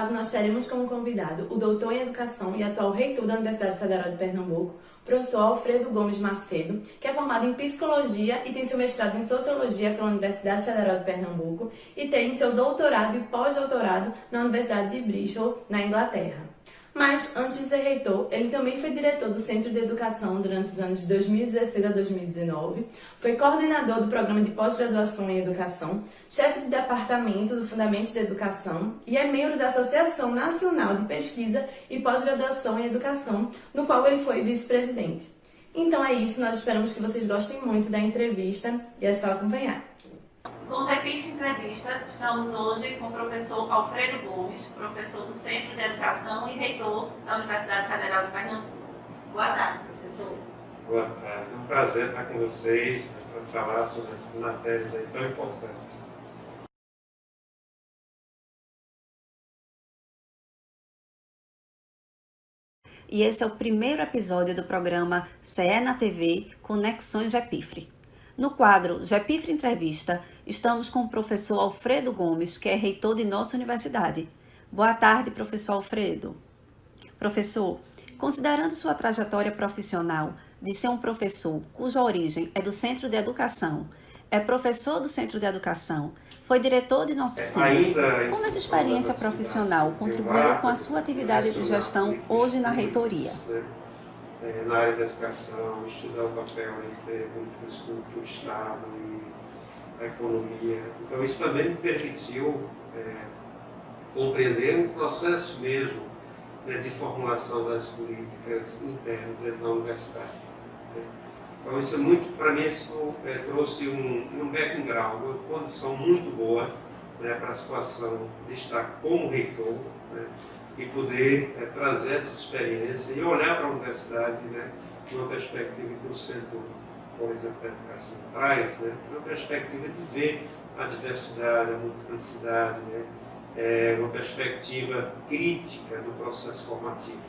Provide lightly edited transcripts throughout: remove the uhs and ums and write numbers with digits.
sábado nós teremos como convidado o doutor em Educação e atual reitor da Universidade Federal de Pernambuco, professor Alfredo Gomes Macedo, que é formado em Psicologia e tem seu mestrado em Sociologia pela Universidade Federal de Pernambuco e tem seu doutorado e pós-doutorado na Universidade de Bristol, na Inglaterra. Mas, antes de ser reitor, ele também foi diretor do Centro de Educação durante os anos de 2016 a 2019, foi coordenador do Programa de Pós-Graduação em Educação, chefe de departamento do Fundamentos da Educação e é membro da Associação Nacional de Pesquisa e Pós-Graduação em Educação, no qual ele foi vice-presidente. Então é isso, nós esperamos que vocês gostem muito da entrevista e é só acompanhar. Com o GEPIF Entrevista, estamos hoje com o professor Alfredo Gomes, professor do Centro de Educação e reitor da Universidade Federal de Pernambuco. Boa tarde, professor. Boa tarde. É um prazer estar com vocês para falar sobre essas matérias aí tão importantes. E esse é o primeiro episódio do programa CE na TV Conexões GEPIFRE. No quadro GEPIFRE Entrevista, estamos com o professor Alfredo Gomes, que é reitor de nossa universidade. Boa tarde, professor Alfredo. Professor, considerando sua trajetória profissional de ser um professor cuja origem é do Centro de Educação, é professor do Centro de Educação, foi diretor de nosso centro, como essa experiência profissional contribuiu com a sua atividade de gestão hoje na reitoria? Na área da educação, estudar o papel do Estado e a economia. Então, isso também me permitiu compreender o processo mesmo de formulação das políticas internas dentro da universidade. Então, isso é muito, para mim, isso trouxe um background, uma condição muito boa para a situação de estar como reitor, e poder trazer essa experiência e olhar para a universidade de uma perspectiva que o Centro, por exemplo, da Educação traz, uma perspectiva de ver a diversidade, a multiplicidade, uma perspectiva crítica do processo formativo.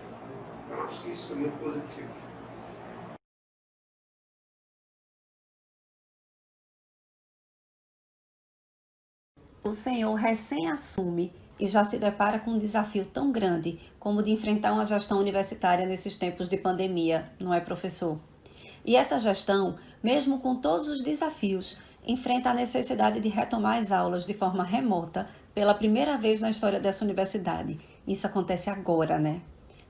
Então, acho que isso foi muito positivo. O senhor recém-assume e já se depara com um desafio tão grande como o de enfrentar uma gestão universitária nesses tempos de pandemia, não é, professor? E essa gestão, mesmo com todos os desafios, enfrenta a necessidade de retomar as aulas de forma remota pela primeira vez na história dessa universidade. Isso acontece agora, né?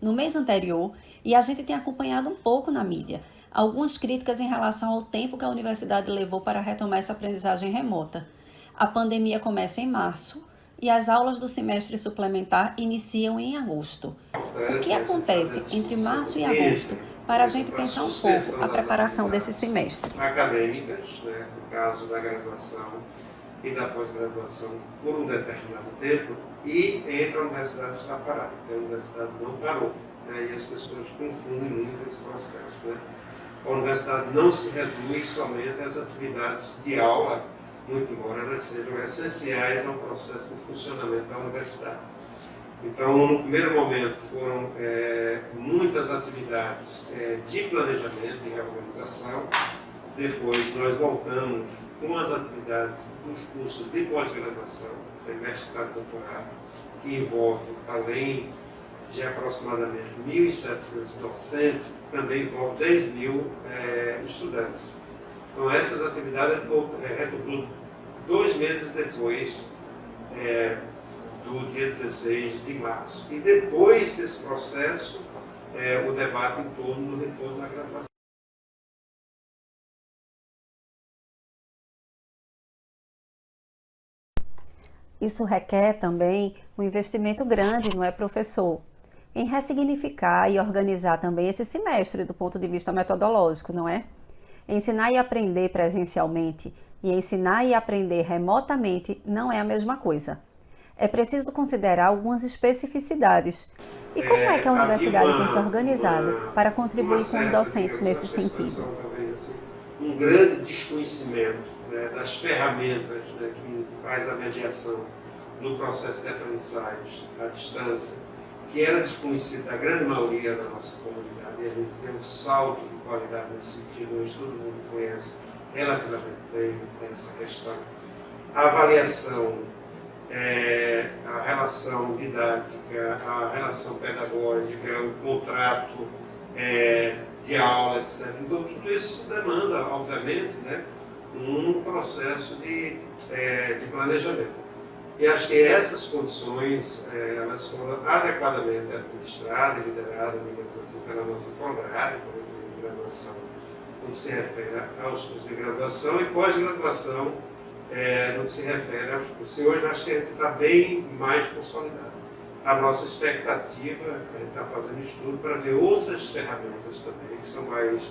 No mês anterior, e a gente tem acompanhado um pouco na mídia, algumas críticas em relação ao tempo que a universidade levou para retomar essa aprendizagem remota. A pandemia começa em março, e as aulas do semestre suplementar iniciam em agosto. O que acontece entre março e agosto para a gente pensar um pouco a preparação desse semestre? Acadêmicas, no caso da graduação e da pós-graduação, por um determinado tempo, e entre a universidade está parada, porque a universidade não parou. E as pessoas confundem muito esse processo. A universidade não se reduz somente às atividades de aula, muito embora elas sejam essenciais ao processo de funcionamento da universidade. Então, no primeiro momento, foram muitas atividades de planejamento e reorganização. Depois, nós voltamos com as atividades dos cursos de pós-graduação, mestrado e doutorado, que envolve, além de aproximadamente 1.700 docentes, também envolve 10.000 estudantes. Então, essas atividades retomou 2 meses depois do dia 16 de março. E depois desse processo, o debate em torno do retorno da graduação. Isso requer também um investimento grande, não é, professor? Em ressignificar e organizar também esse semestre do ponto de vista metodológico, não é? Ensinar e aprender presencialmente e ensinar e aprender remotamente não é a mesma coisa. É preciso considerar algumas especificidades. E como é que a universidade tem se organizado para contribuir com os docentes nesse sentido? Um grande desconhecimento das ferramentas que faz a mediação no processo de aprendizagem à distância, que era desconhecido da grande maioria da nossa comunidade. E a gente tem um salto de qualidade nesse sentido, hoje todo mundo conhece relativamente bem essa questão. A avaliação a relação didática, a relação pedagógica, o contrato de aula, etc. Então, tudo isso demanda, obviamente, né, um processo de planejamento. E acho que essas condições elas foram adequadamente administradas e lideradas, digamos assim, pela nossa prograde de graduação, no que se refere aos cursos de graduação e pós-graduação, no que se refere aos cursos. E hoje acho que a gente está bem mais consolidado. A nossa expectativa, a gente está fazendo estudo para ver outras ferramentas também, que são mais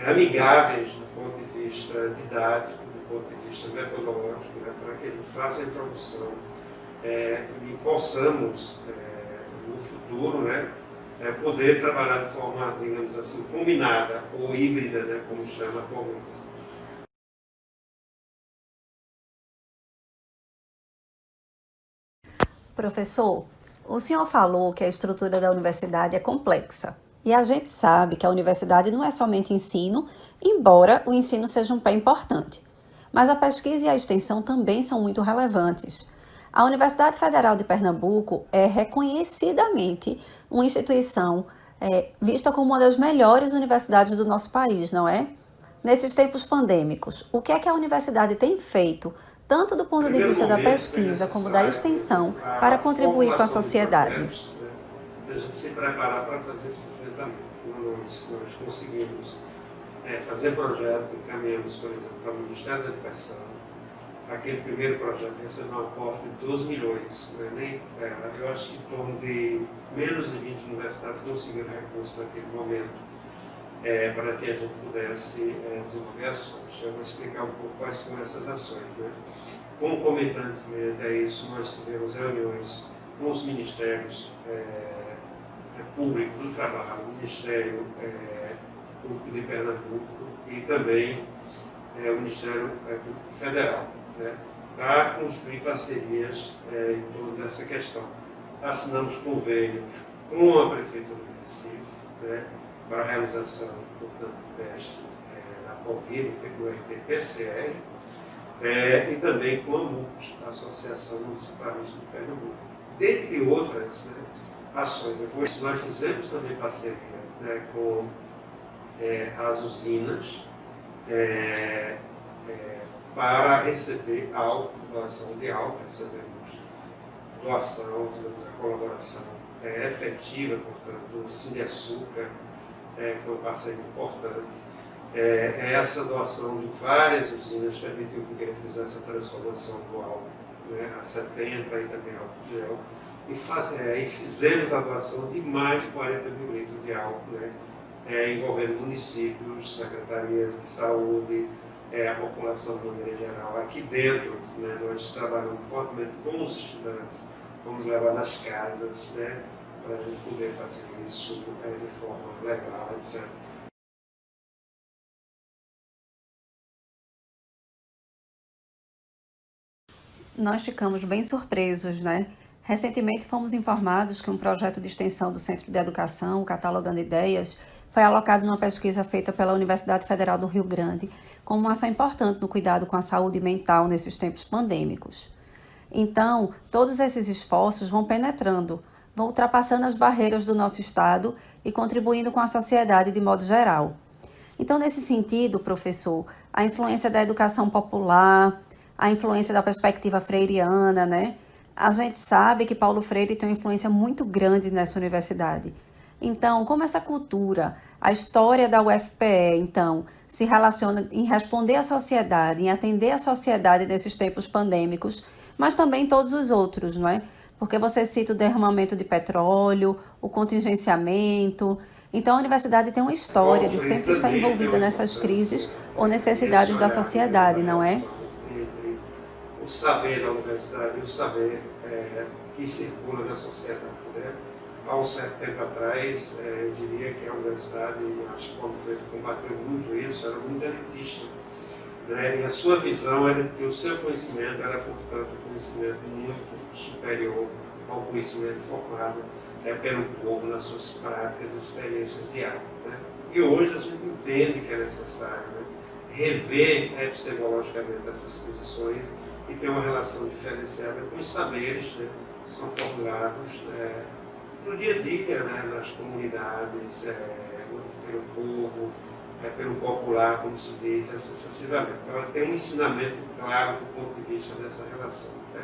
amigáveis do ponto de vista didático, do ponto de vista metodológico, né, para que a gente faça a introdução e possamos, no futuro, né, poder trabalhar de forma, digamos assim, combinada ou híbrida, né, como chama atualmente. Professor, o senhor falou que a estrutura da universidade é complexa. E a gente sabe que a universidade não é somente ensino, embora o ensino seja um pé importante. Mas a pesquisa e a extensão também são muito relevantes. A Universidade Federal de Pernambuco é reconhecidamente uma instituição vista como uma das melhores universidades do nosso país, não é? Nesses tempos pandêmicos, o que é que a universidade tem feito, tanto do ponto de vista da pesquisa como da extensão, para contribuir com a sociedade? A gente se preparar para fazer esse enfrentamento. Nós conseguimos fazer projeto, encaminhamos, por exemplo, para o Ministério da Educação. Aquele primeiro projeto recebeu um aporte de 12 milhões. Eu acho que em torno de menos de 20 universidades conseguiram recursos naquele momento para que a gente pudesse desenvolver ações. Eu vou explicar um pouco quais são essas ações. Né? Concomitantemente a isso, nós tivemos reuniões com os ministérios Público do Trabalho, o Ministério Público de Pernambuco e também o Ministério Público Federal, né, para construir parcerias em torno dessa questão. Assinamos convênios com a Prefeitura do Recife, né, para a realização, portanto, do teste da Covid, do RT-PCR, e também com a MUP, a Associação Municipalista de Pernambuco, dentre outras, né, ações. Nós fizemos também parceria, né, com as usinas para receber álcool, doação de álcool, recebemos doação, tivemos a colaboração efetiva, portanto, do Cineaçúcar, que foi um parceiro importante. Essa doação de várias usinas permitiu que ele fizesse a transformação do álcool, né, a 70 e também álcool gel. E fizemos a doação de mais de 40 mil litros de álcool, né, envolvendo municípios, secretarias de saúde, a população de maneira geral. Aqui dentro, né, nós trabalhamos fortemente com os estudantes, vamos levar nas casas, né, para a gente poder fazer isso de forma legal, etc. Nós ficamos bem surpresos, né? Recentemente fomos informados que um projeto de extensão do Centro de Educação, Catalogando Ideias, foi alocado numa pesquisa feita pela Universidade Federal do Rio Grande, como uma ação importante no cuidado com a saúde mental nesses tempos pandêmicos. Então, todos esses esforços vão penetrando, vão ultrapassando as barreiras do nosso Estado e contribuindo com a sociedade de modo geral. Então, nesse sentido, professor, a influência da educação popular, a influência da perspectiva freiriana, né? A gente sabe que Paulo Freire tem uma influência muito grande nessa universidade. Então, como essa cultura, a história da UFPE, então, se relaciona em responder à sociedade, em atender à sociedade nesses tempos pandêmicos, mas também todos os outros, não é? Porque você cita o derramamento de petróleo, o contingenciamento. Então, a universidade tem uma história de sempre estar envolvida nessas crises ou necessidades da sociedade, não é? O saber da universidade e o saber que circula na sociedade. Né? Há um certo tempo atrás, eu diria que a universidade, acho que quando foi combateu muito isso, era muito elitista. Né? E a sua visão era que o seu conhecimento era, portanto, um conhecimento muito superior ao conhecimento formado pelo povo nas suas práticas e experiências diárias. Né? E hoje a gente entende que é necessário, né, rever epistemologicamente essas posições e tem uma relação diferenciada com os saberes, né, que são formulados no dia a dia, né, nas comunidades, pelo povo, pelo popular, como se diz, assim sucessivamente. Então, ela tem um ensinamento claro do ponto de vista dessa relação. Né?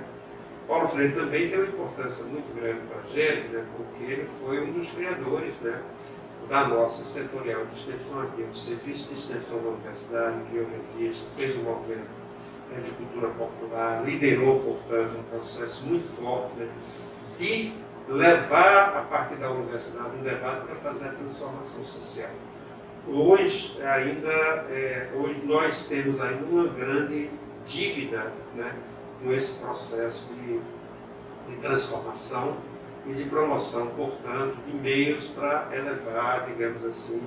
Paulo Freire também tem uma importância muito grande para a gente, né, porque ele foi um dos criadores, né, da nossa setorial de extensão aqui, o Serviço de Extensão da Universidade, criou revista, fez um movimento de cultura popular, liderou, portanto, um processo muito forte, né, de levar, a partir da universidade, um debate para fazer a transformação social. Hoje nós temos ainda uma grande dívida, né, com esse processo de transformação e de promoção, portanto, de meios para elevar, digamos assim,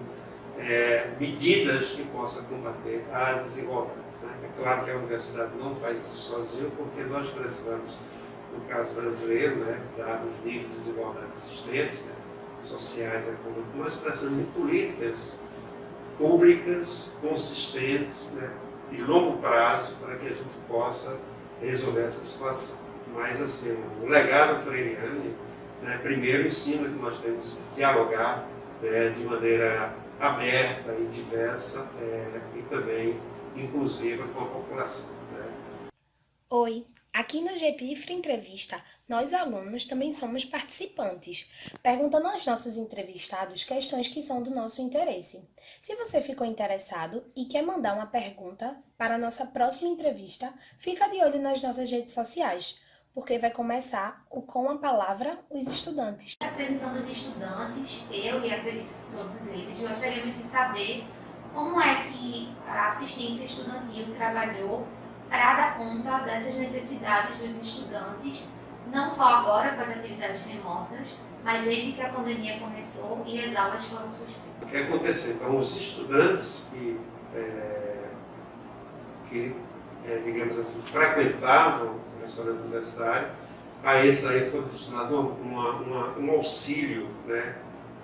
medidas que possam combater as desigualdades. Né? É claro que a universidade não faz isso sozinha, porque nós precisamos, no caso brasileiro, né, dados os níveis de desigualdade existentes, né, sociais e econômicos, nós precisamos de políticas públicas, consistentes, né, de longo prazo, para que a gente possa resolver essa situação. Mas, assim, o legado freiriano, né, primeiro ensina que nós temos que dialogar, né, de maneira aberta e diversa e também inclusiva com a população. Né? Oi, aqui no GPIFRE Entrevista, nós alunos também somos participantes, perguntando aos nossos entrevistados questões que são do nosso interesse. Se você ficou interessado e quer mandar uma pergunta para a nossa próxima entrevista, fica de olho nas nossas redes sociais, porque vai começar o Com a Palavra os Estudantes. Apresentando os estudantes, eu e acredito que todos eles, gostaríamos de saber como é que a assistência estudantil trabalhou para dar conta dessas necessidades dos estudantes, não só agora com as atividades remotas, mas desde que a pandemia começou e as aulas foram suspensas. O que aconteceu? Então, os estudantes digamos assim, frequentavam o restaurante universitário, a esse aí foi destinado um auxílio, né,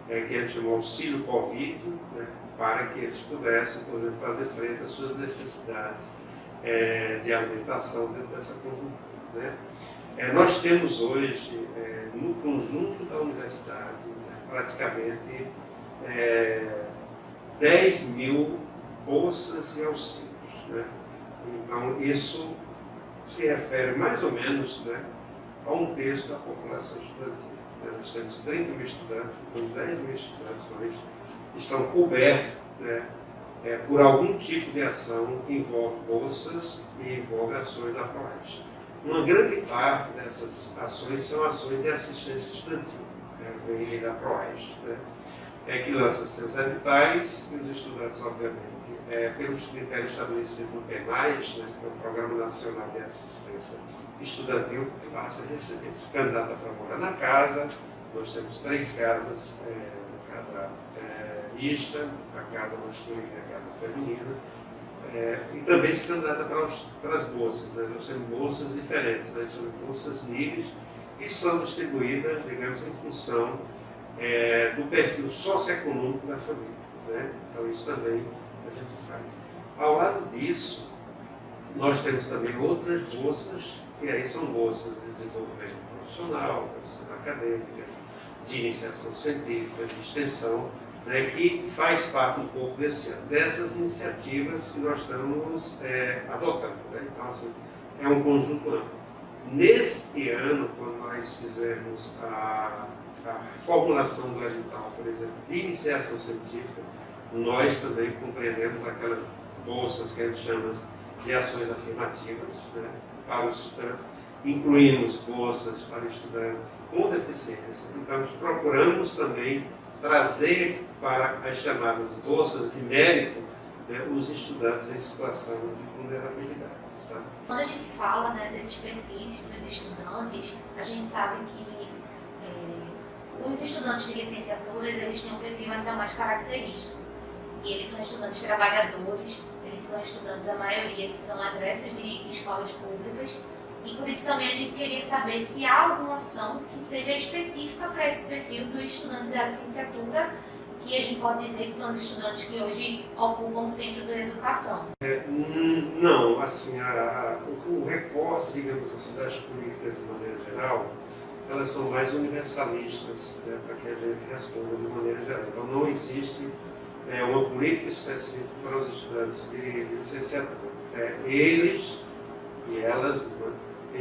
que a gente chama auxílio Covid, né, para que eles pudessem, por exemplo, fazer frente às suas necessidades de alimentação dentro dessa conjuntura. Né? Nós temos hoje, no conjunto da universidade, né, praticamente 10 mil bolsas e auxílios. Né? Então, isso se refere mais ou menos, né, a um terço da população estudantil. Nós temos 30 mil estudantes, então 10 mil estudantes hoje estão cobertos, né, por algum tipo de ação que envolve bolsas e envolve ações da PROAGE. Uma grande parte dessas ações são ações de assistência estudantil, vem da PROAGE, né, que lança seus editais e os estudantes, obviamente, pelos critérios estabelecidos no PENAIS, né, que é o Programa Nacional de Assistência Estudantil, que passa a receber. Se candidata para morar na casa, nós temos 3 casas, a casa mista, a casa masculina e a casa feminina, e também se candidata para as bolsas. Né? Nós temos bolsas diferentes, né? São bolsas níveis, e são distribuídas, digamos, em função do perfil socioeconômico da família. Né? Então, isso também a gente faz. Ao lado disso, nós temos também outras bolsas, que aí são bolsas de desenvolvimento profissional, bolsas acadêmicas, de iniciação científica, de extensão, né, que faz parte um pouco dessas iniciativas que nós estamos adotando. Né? Então, assim, é um conjunto amplo. Neste ano, quando nós fizemos a formulação do edital, por exemplo, de iniciação científica, nós também compreendemos aquelas bolsas que a gente chama de ações afirmativas, né, para os estudantes. Incluímos bolsas para estudantes com deficiência. Então, procuramos também trazer para as chamadas bolsas de mérito, né, os estudantes em situação de vulnerabilidade. Sabe? Quando a gente fala, né, desses perfis dos estudantes, a gente sabe que os estudantes de licenciatura eles têm um perfil ainda mais característico. E eles são estudantes trabalhadores, eles são estudantes, a maioria, que são egressos de escolas públicas. E por isso também a gente queria saber se há alguma ação que seja específica para esse perfil do estudante da licenciatura que a gente pode dizer que são os estudantes que hoje ocupam o centro da educação? Não, assim, o recorte, digamos assim, das políticas de maneira geral, elas são mais universalistas, né, para que a gente responda de maneira geral. Então não existe uma política específica para os estudantes de licenciatura. Eles e elas,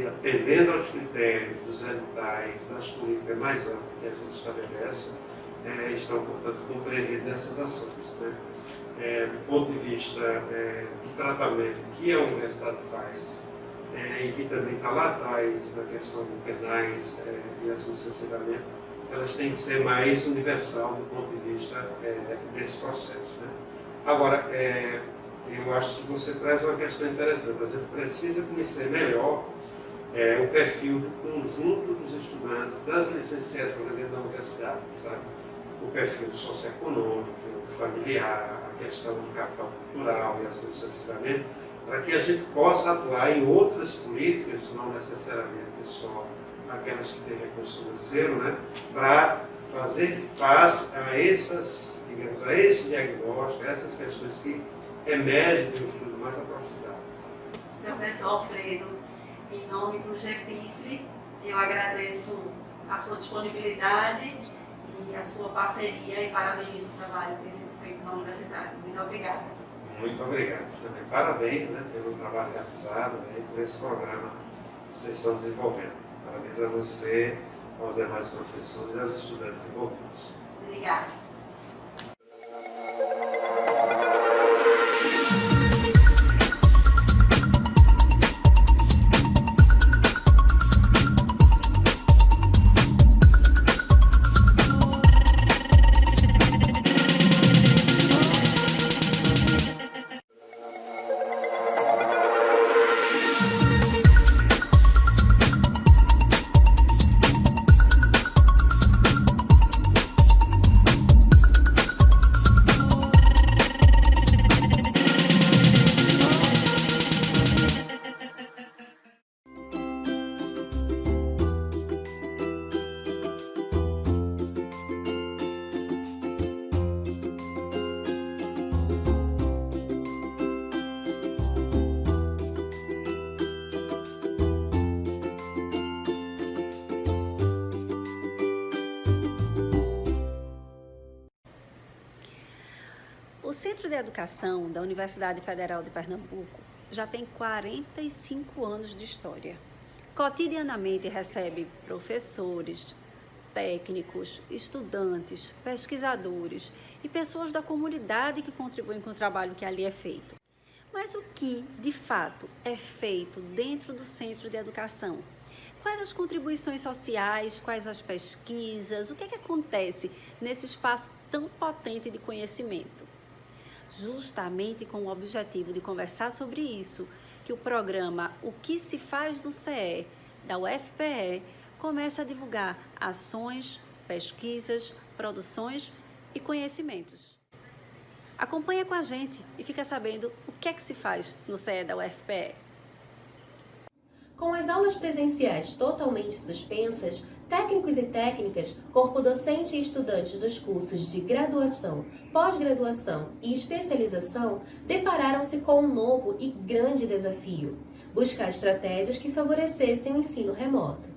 atendendo aos critérios dos editais, das políticas mais amplas que a gente estabelece, estão, portanto, compreendidos nessas ações. Né? Do ponto de vista do tratamento que a universidade faz, e que também está lá atrás na questão de penais e assim sucessivamente, elas têm que ser mais universal do ponto de vista desse processo. Né? Agora, eu acho que você traz uma questão interessante. A gente precisa conhecer melhor o perfil do conjunto dos estudantes das licenciaturas dentro da universidade. Sabe? O perfil socioeconômico, familiar, a questão do capital cultural e assim sucessivamente, para que a gente possa atuar em outras políticas, não necessariamente só aquelas que têm recurso financeiro, né, para fazer face a essas, digamos, a esse diagnóstico, a essas questões que emergem de um estudo mais aprofundado. Professor Alfredo, em nome do GEPIFRE, eu agradeço a sua disponibilidade e a sua parceria e parabenizo o trabalho que tem sido feito na universidade. Muito obrigada. Muito obrigado. Também parabéns, né, pelo trabalho realizado, né, por esse programa que vocês estão desenvolvendo. Parabéns a você, aos demais professores e aos estudantes envolvidos. Obrigada. O Centro de Educação da Universidade Federal de Pernambuco já tem 45 anos de história. Cotidianamente recebe professores, técnicos, estudantes, pesquisadores e pessoas da comunidade que contribuem com o trabalho que ali é feito. Mas o que, de fato, é feito dentro do Centro de Educação? Quais as contribuições sociais, quais as pesquisas, o que é que acontece nesse espaço tão potente de conhecimento? Justamente com o objetivo de conversar sobre isso, que o programa O que se faz no CE, da UFPE, começa a divulgar ações, pesquisas, produções e conhecimentos. Acompanha com a gente e fica sabendo o que é que se faz no CE da UFPE. Com as aulas presenciais totalmente suspensas, técnicos e técnicas, corpo docente e estudantes dos cursos de graduação, pós-graduação e especialização depararam-se com um novo e grande desafio: buscar estratégias que favorecessem o ensino remoto.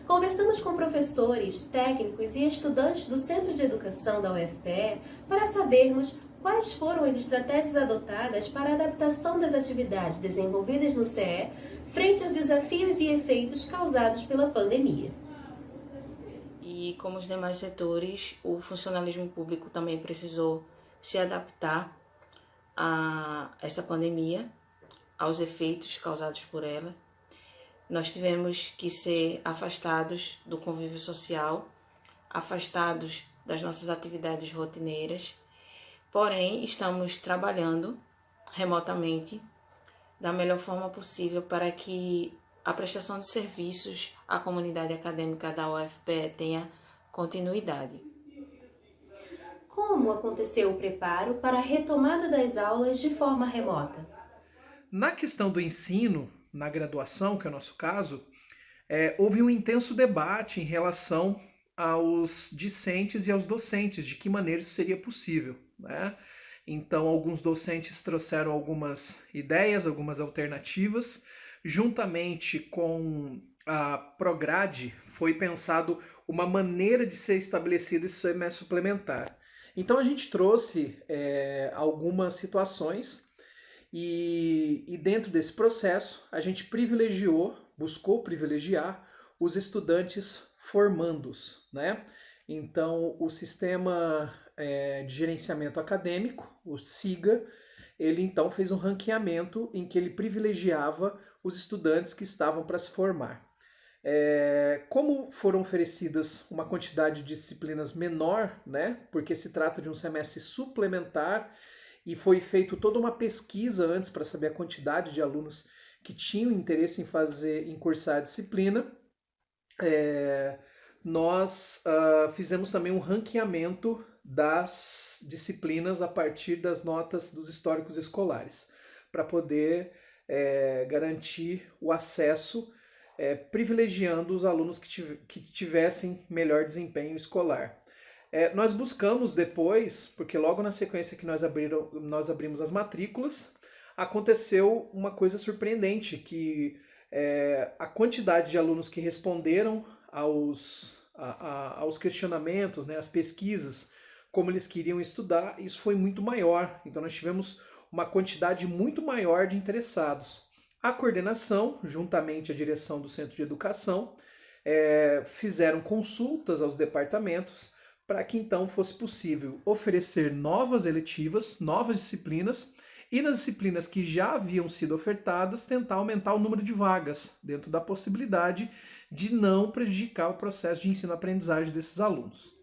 Conversamos com professores, técnicos e estudantes do Centro de Educação da UFPE para sabermos quais foram as estratégias adotadas para a adaptação das atividades desenvolvidas no CE frente aos desafios e efeitos causados pela pandemia. E como os demais setores, o funcionalismo público também precisou se adaptar a essa pandemia, aos efeitos causados por ela. Nós tivemos que ser afastados do convívio social, afastados das nossas atividades rotineiras, porém estamos trabalhando remotamente da melhor forma possível para que a prestação de serviços à comunidade acadêmica da UFPE tenha continuidade. Como aconteceu o preparo para a retomada das aulas de forma remota? Na questão do ensino, na graduação, que é o nosso caso, houve um intenso debate em relação aos discentes e aos docentes de que maneira isso seria possível, né? Então, alguns docentes trouxeram algumas ideias, algumas alternativas. Juntamente com a Prograde, foi pensado uma maneira de ser estabelecido esse semestre suplementar. Então, a gente trouxe algumas situações e dentro desse processo, a gente buscou privilegiar os estudantes formandos, né? Então, o sistema de gerenciamento acadêmico, o SIGA, ele então fez um ranqueamento em que ele privilegiava os estudantes que estavam para se formar. Como foram oferecidas uma quantidade de disciplinas menor, né? Porque se trata de um semestre suplementar e foi feita toda uma pesquisa antes para saber a quantidade de alunos que tinham interesse em cursar a disciplina, nós fizemos também um ranqueamento das disciplinas a partir das notas dos históricos escolares, para poder garantir o acesso, privilegiando os alunos que tivessem melhor desempenho escolar. Nós buscamos depois, porque logo na sequência que nós abrimos as matrículas, aconteceu uma coisa surpreendente, que a quantidade de alunos que responderam aos questionamentos, né, às pesquisas, como eles queriam estudar, isso foi muito maior. Então nós tivemos uma quantidade muito maior de interessados. A coordenação, juntamente à direção do Centro de Educação, fizeram consultas aos departamentos para que então fosse possível oferecer novas eletivas, novas disciplinas, e nas disciplinas que já haviam sido ofertadas, tentar aumentar o número de vagas, dentro da possibilidade de não prejudicar o processo de ensino-aprendizagem desses alunos.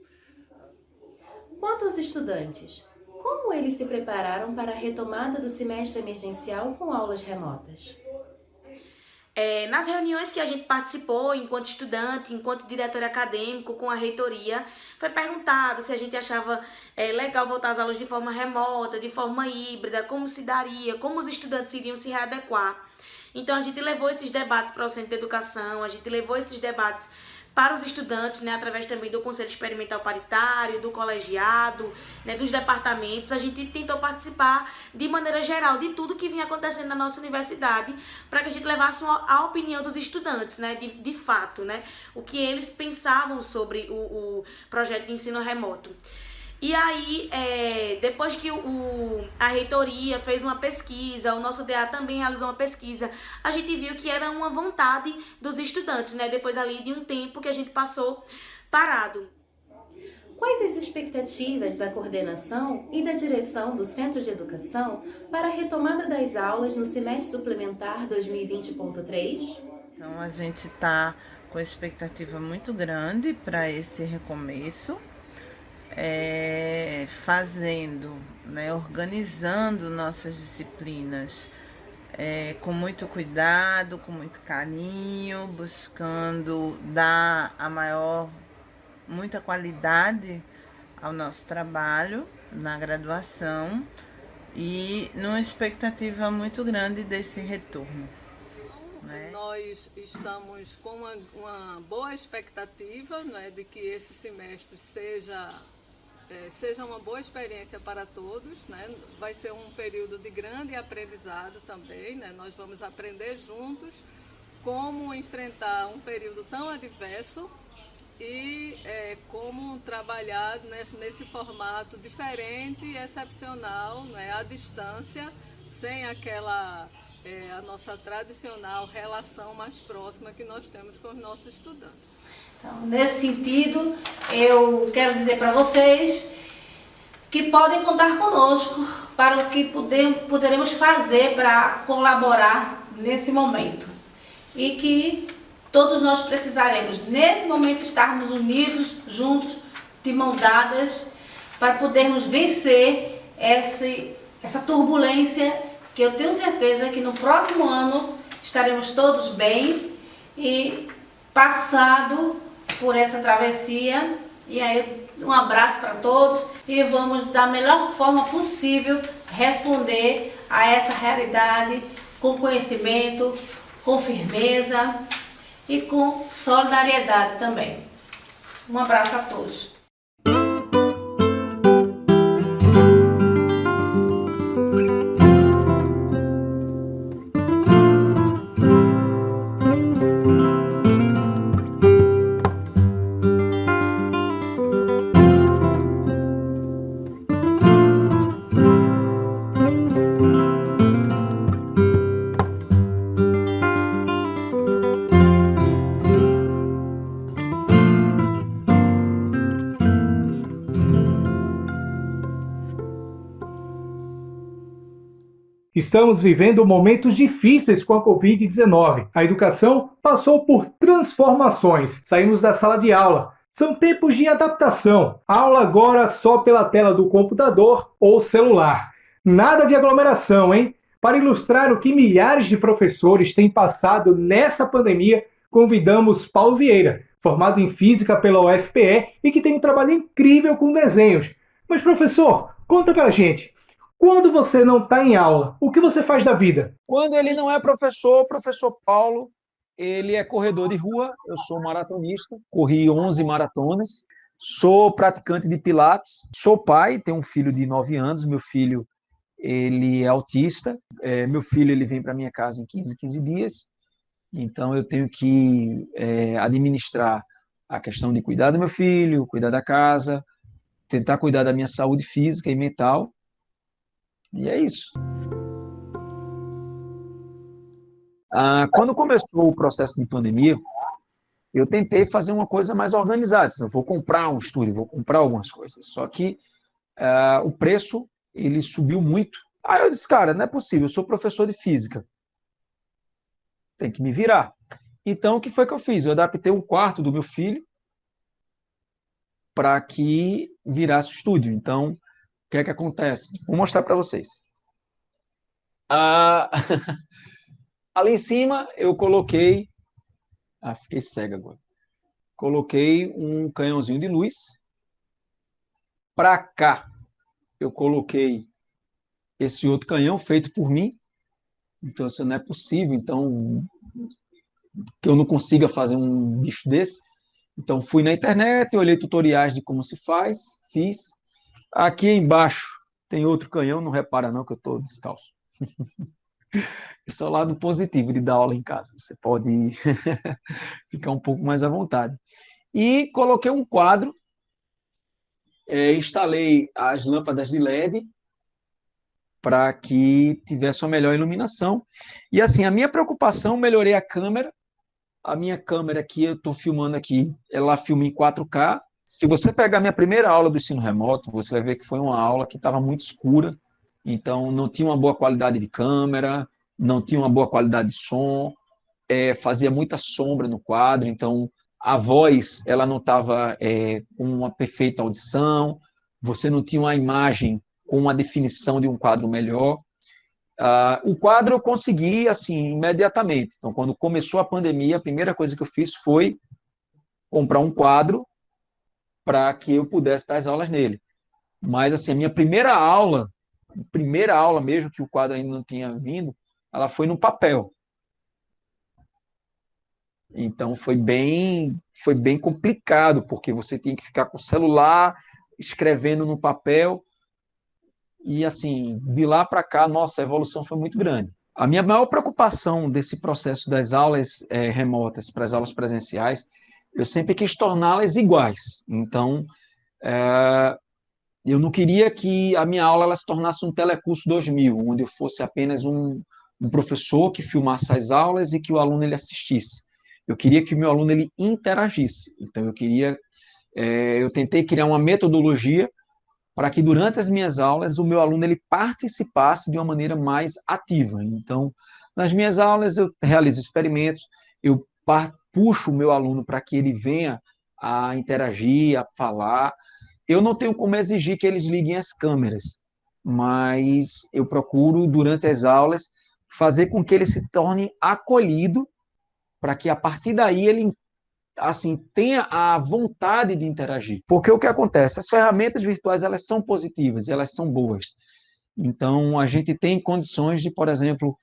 Quanto aos estudantes, como eles se prepararam para a retomada do semestre emergencial com aulas remotas? Nas reuniões que a gente participou, enquanto estudante, enquanto diretor acadêmico, com a reitoria, foi perguntado se a gente achava legal voltar às aulas de forma remota, de forma híbrida, como se daria, como os estudantes iriam se readequar. Então, a gente levou esses debates para o Centro de Educação, a gente levou esses debates para os estudantes, né, através também do Conselho Experimental Paritário, do colegiado, né, dos departamentos. A gente tentou participar de maneira geral de tudo que vinha acontecendo na nossa universidade, para que a gente levasse a opinião dos estudantes, né, de fato, né, o que eles pensavam sobre o projeto de ensino remoto. E aí, depois que a reitoria fez uma pesquisa, o nosso DA também realizou uma pesquisa, a gente viu que era uma vontade dos estudantes, né? Depois ali de um tempo que a gente passou parado. Quais as expectativas da coordenação e da direção do Centro de Educação para a retomada das aulas no semestre suplementar 2020.3? Então, a gente está com expectativa muito grande para esse recomeço. Fazendo, né, organizando nossas disciplinas com muito cuidado, com muito carinho, buscando dar muita qualidade ao nosso trabalho na graduação e numa expectativa muito grande desse retorno. Nós estamos com uma boa expectativa, né, de que esse semestre seja uma boa experiência para todos, né? Vai ser um período de grande aprendizado também, né? Nós vamos aprender juntos como enfrentar um período tão adverso e como trabalhar nesse formato diferente e excepcional, né? À distância, sem aquela a nossa tradicional relação mais próxima que nós temos com os nossos estudantes. Então, nesse sentido, eu quero dizer para vocês que podem contar conosco para o que poderemos fazer para colaborar nesse momento. E que todos nós precisaremos, nesse momento, estarmos unidos, juntos, de mãos dadas, para podermos vencer essa turbulência, que eu tenho certeza que no próximo ano estaremos todos bem e passado por essa travessia. E aí, um abraço para todos e vamos, da melhor forma possível, responder a essa realidade com conhecimento, com firmeza e com solidariedade também. Um abraço a todos. Estamos vivendo momentos difíceis com a Covid-19. A educação passou por transformações. Saímos da sala de aula. São tempos de adaptação. Aula agora só pela tela do computador ou celular. Nada de aglomeração, hein? Para ilustrar o que milhares de professores têm passado nessa pandemia, convidamos Paulo Vieira, formado em Física pela UFPE e que tem um trabalho incrível com desenhos. Mas, professor, conta pra gente. Quando você não está em aula, o que você faz da vida? Quando ele não é professor, o professor Paulo, ele é corredor de rua, eu sou maratonista, corri 11 maratonas, sou praticante de pilates, sou pai, tenho um filho de 9 anos, meu filho ele é autista, meu filho ele vem para minha casa em 15 dias, então eu tenho que administrar a questão de cuidar do meu filho, cuidar da casa, tentar cuidar da minha saúde física e mental. E é isso. Quando começou o processo de pandemia, eu tentei fazer uma coisa mais organizada. Eu vou comprar um estúdio, vou comprar algumas coisas. Só que o preço ele subiu muito. Aí eu disse, cara, não é possível, eu sou professor de física. Tem que me virar. Então, o que foi que eu fiz? Eu adaptei um quarto do meu filho para que virasse o estúdio. Então, o que é que acontece? Vou mostrar para vocês. Ali em cima, eu coloquei... fiquei cego agora. Coloquei um canhãozinho de luz. Para cá, eu coloquei esse outro canhão feito por mim. Então, isso não é possível. Então, que eu não consiga fazer um bicho desse. Então, fui na internet, olhei tutoriais de como se faz, fiz. Aqui embaixo tem outro canhão, não repara não que eu estou descalço. Esse é o lado positivo de dar aula em casa. Você pode ficar um pouco mais à vontade. E coloquei um quadro, instalei as lâmpadas de LED para que tivesse uma melhor iluminação. E assim, a minha preocupação, melhorei a câmera. A minha câmera aqui, eu estou filmando aqui, ela filma em 4K. Se você pegar a minha primeira aula do ensino remoto, você vai ver que foi uma aula que estava muito escura, então não tinha uma boa qualidade de câmera, não tinha uma boa qualidade de som, fazia muita sombra no quadro, então a voz ela não estava com uma perfeita audição, você não tinha uma imagem com uma definição de um quadro melhor. O quadro eu consegui assim imediatamente. Então, quando começou a pandemia, a primeira coisa que eu fiz foi comprar um quadro para que eu pudesse dar as aulas nele. Mas assim, a minha primeira aula mesmo, que o quadro ainda não tinha vindo, ela foi no papel. Então foi bem complicado, porque você tinha que ficar com o celular, escrevendo no papel. E, assim, de lá para cá, nossa, a evolução foi muito grande. A minha maior preocupação desse processo das aulas remotas para as aulas presenciais, eu sempre quis torná-las iguais. Então, eu não queria que a minha aula ela se tornasse um Telecurso 2000, onde eu fosse apenas um professor que filmasse as aulas e que o aluno ele assistisse. Eu queria que o meu aluno ele interagisse. Então, eu tentei criar uma metodologia para que durante as minhas aulas o meu aluno ele participasse de uma maneira mais ativa. Então, nas minhas aulas eu realizo experimentos, eu puxo o meu aluno para que ele venha a interagir, a falar. Eu não tenho como exigir que eles liguem as câmeras, mas eu procuro, durante as aulas, fazer com que ele se torne acolhido, para que a partir daí ele assim, tenha a vontade de interagir. Porque o que acontece? As ferramentas virtuais, elas são positivas, elas são boas. Então, a gente tem condições de, por exemplo,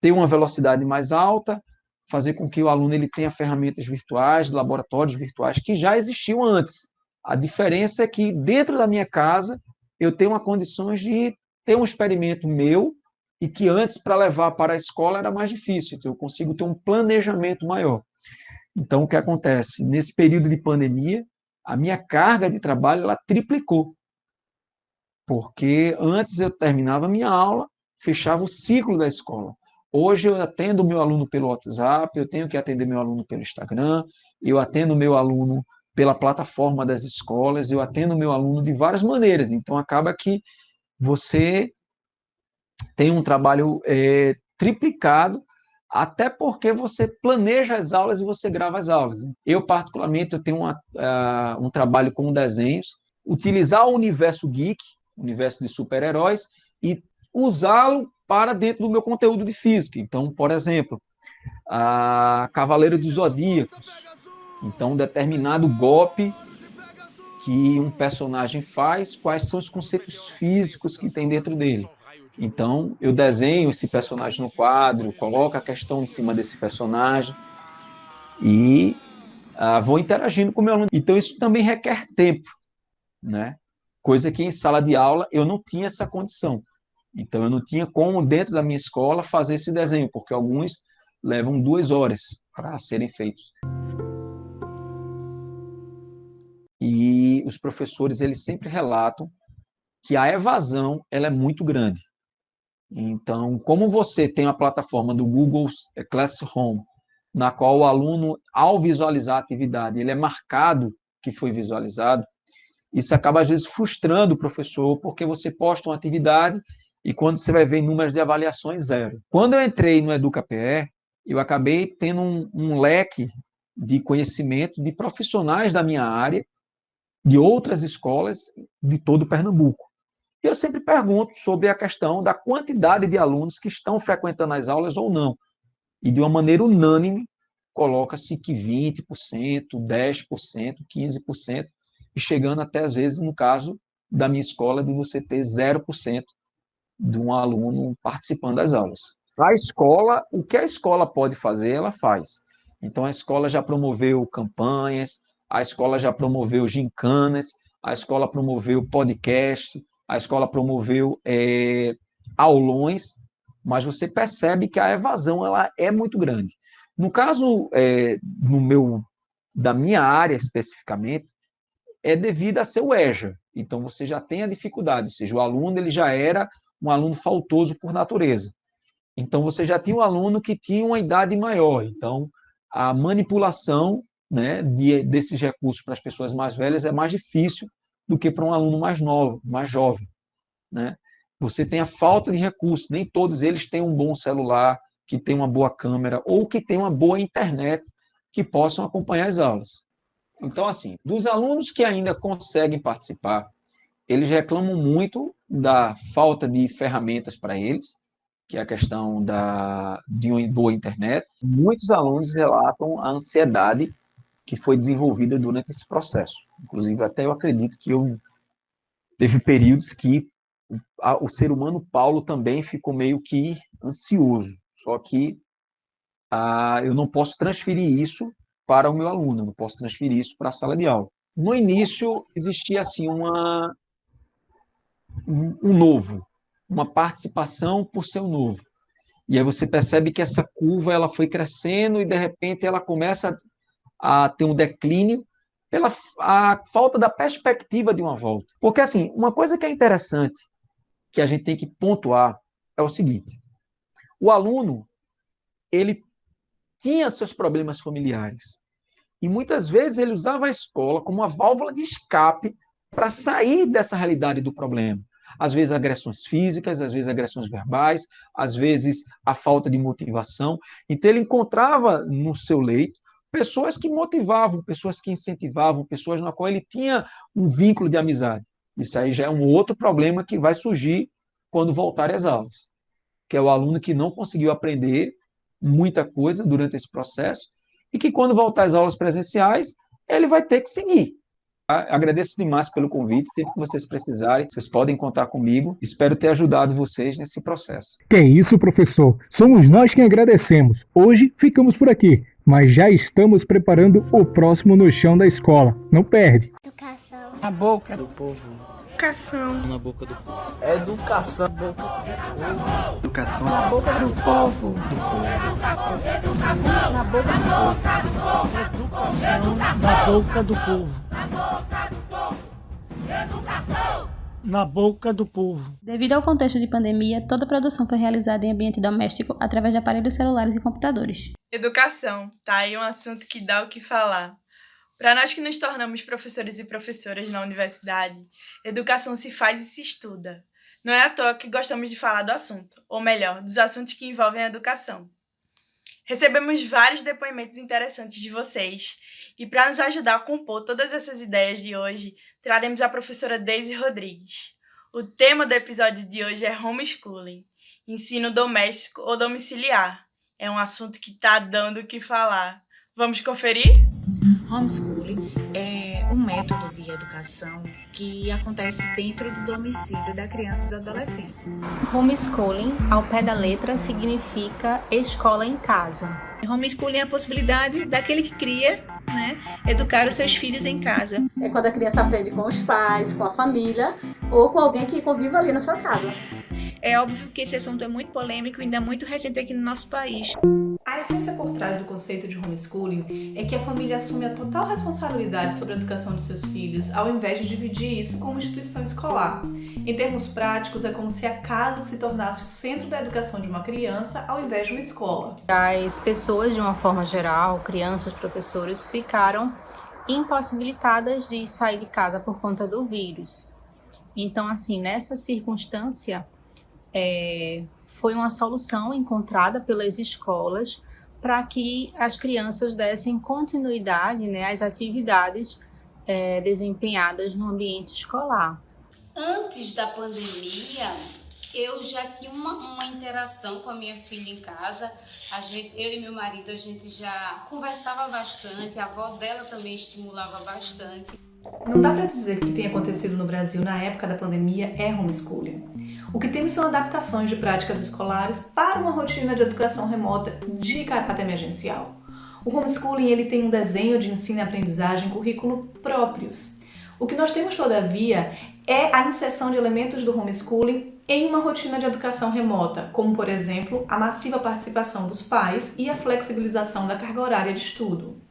ter uma velocidade mais alta, fazer com que o aluno ele tenha ferramentas virtuais, laboratórios virtuais, que já existiam antes. A diferença é que dentro da minha casa eu tenho condições de ter um experimento meu e que antes, para levar para a escola, era mais difícil. Então, eu consigo ter um planejamento maior. Então, o que acontece? Nesse período de pandemia, a minha carga de trabalho ela triplicou. Porque antes eu terminava a minha aula, fechava o ciclo da escola. Hoje eu atendo o meu aluno pelo WhatsApp, eu tenho que atender meu aluno pelo Instagram, eu atendo o meu aluno pela plataforma das escolas, eu atendo o meu aluno de várias maneiras. Então, acaba que você tem um trabalho triplicado, até porque você planeja as aulas e você grava as aulas. Eu, particularmente, eu tenho um trabalho com desenhos, utilizar o universo geek, o universo de super-heróis, e usá-lo para dentro do meu conteúdo de física. Então, por exemplo, a Cavaleiro dos Zodíacos. Então, um determinado golpe que um personagem faz, quais são os conceitos físicos que tem dentro dele. Então, eu desenho esse personagem no quadro, coloco a questão em cima desse personagem e vou interagindo com o meu aluno. Então, isso também requer tempo, né? Coisa que em sala de aula eu não tinha essa condição. Então, eu não tinha como, dentro da minha escola, fazer esse desenho, porque alguns levam 2 horas para serem feitos. E os professores, eles sempre relatam que a evasão ela é muito grande. Então, como você tem a plataforma do Google Classroom, na qual o aluno, ao visualizar a atividade, ele é marcado que foi visualizado, isso acaba, às vezes, frustrando o professor, porque você posta uma atividade e quando você vai ver números de avaliações, 0. Quando eu entrei no EducaPE, eu acabei tendo um leque de conhecimento de profissionais da minha área, de outras escolas de todo Pernambuco. E eu sempre pergunto sobre a questão da quantidade de alunos que estão frequentando as aulas ou não. E, de uma maneira unânime, coloca-se que 20%, 10%, 15%, e chegando até, às vezes, no caso da minha escola, de você ter 0% de um aluno participando das aulas. A escola, o que a escola pode fazer, ela faz. Então, a escola já promoveu campanhas, a escola já promoveu gincanas, a escola promoveu podcast, a escola promoveu aulões, mas você percebe que a evasão ela é muito grande. No caso da minha área especificamente, é devido a ser o EJA. Então, você já tem a dificuldade, ou seja, o aluno ele já era um aluno faltoso por natureza. Então, você já tinha um aluno que tinha uma idade maior. Então, a manipulação, né, desses recursos para as pessoas mais velhas é mais difícil do que para um aluno mais novo, mais jovem, né? Você tem a falta de recursos, nem todos eles têm um bom celular, que tem uma boa câmera, ou que tem uma boa internet, que possam acompanhar as aulas. Então, assim, dos alunos que ainda conseguem participar, eles reclamam muito da falta de ferramentas para eles, que é a questão de uma boa internet. Muitos alunos relatam a ansiedade que foi desenvolvida durante esse processo. Inclusive, até eu acredito que teve períodos que o ser humano Paulo também ficou meio que ansioso. Só que eu não posso transferir isso para o meu aluno, eu não posso transferir isso para a sala de aula. No início, existia assim um novo, uma participação por ser um novo. E aí você percebe que essa curva ela foi crescendo e, de repente, ela começa a ter um declínio pela a falta da perspectiva de uma volta. Porque, assim, uma coisa que é interessante, que a gente tem que pontuar, é o seguinte: o aluno, ele tinha seus problemas familiares. E, muitas vezes, ele usava a escola como uma válvula de escape para sair dessa realidade do problema. Às vezes agressões físicas, às vezes agressões verbais, às vezes a falta de motivação. Então ele encontrava no seu leito pessoas que motivavam, pessoas que incentivavam, pessoas na qual ele tinha um vínculo de amizade. Isso aí já é um outro problema que vai surgir quando voltar às aulas, que é o aluno que não conseguiu aprender muita coisa durante esse processo e que quando voltar às aulas presenciais, ele vai ter que seguir. Agradeço demais pelo convite. Sempre que vocês precisarem, vocês podem contar comigo. Espero ter ajudado vocês nesse processo. Que é isso, professor. Somos nós quem agradecemos. Hoje ficamos por aqui, mas já estamos preparando o próximo No Chão da Escola. Não perde. Educação. Na boca do povo. Educação. Na boca do povo. Educação. Educação. Na boca do povo. Na boca do povo. Educação. Na boca do povo. Na boca do povo. Devido ao contexto de pandemia, toda a produção foi realizada em ambiente doméstico através de aparelhos celulares e computadores. Educação, tá aí um assunto que dá o que falar. Para nós que nos tornamos professores e professoras na universidade, educação se faz e se estuda. Não é à toa que gostamos de falar do assunto, ou melhor, dos assuntos que envolvem a educação. Recebemos vários depoimentos interessantes de vocês, e para nos ajudar a compor todas essas ideias de hoje, traremos a professora Deise Rodrigues. O tema do episódio de hoje é homeschooling, ensino doméstico ou domiciliar. É um assunto que está dando o que falar. Vamos conferir? Homeschooling é um método de educação que acontece dentro do domicílio da criança e do adolescente. Homeschooling, ao pé da letra, significa escola em casa. Homeschooling é a possibilidade daquele que cria, educar os seus filhos em casa. É quando a criança aprende com os pais, com a família ou com alguém que convive ali na sua casa. É óbvio que esse assunto é muito polêmico e ainda muito recente aqui no nosso país. A essência por trás do conceito de homeschooling é que a família assume a total responsabilidade sobre a educação de seus filhos, ao invés de dividir isso com uma instituição escolar. Em termos práticos, é como se a casa se tornasse o centro da educação de uma criança, ao invés de uma escola. As pessoas, de uma forma geral, crianças, professores, ficaram impossibilitadas de sair de casa por conta do vírus. Então, assim, nessa circunstância, foi uma solução encontrada pelas escolas para que as crianças dessem continuidade, às atividades desempenhadas no ambiente escolar. Antes da pandemia, eu já tinha uma interação com a minha filha em casa. Eu e meu marido, a gente já conversava bastante, a avó dela também estimulava bastante. Não dá para dizer que o que tem acontecido no Brasil na época da pandemia é homeschooling. O que temos são adaptações de práticas escolares para uma rotina de educação remota de caráter emergencial. O homeschooling ele tem um desenho de ensino e aprendizagem currículo próprios. O que nós temos, todavia, é a inserção de elementos do homeschooling em uma rotina de educação remota, como, por exemplo, a massiva participação dos pais e a flexibilização da carga horária de estudo.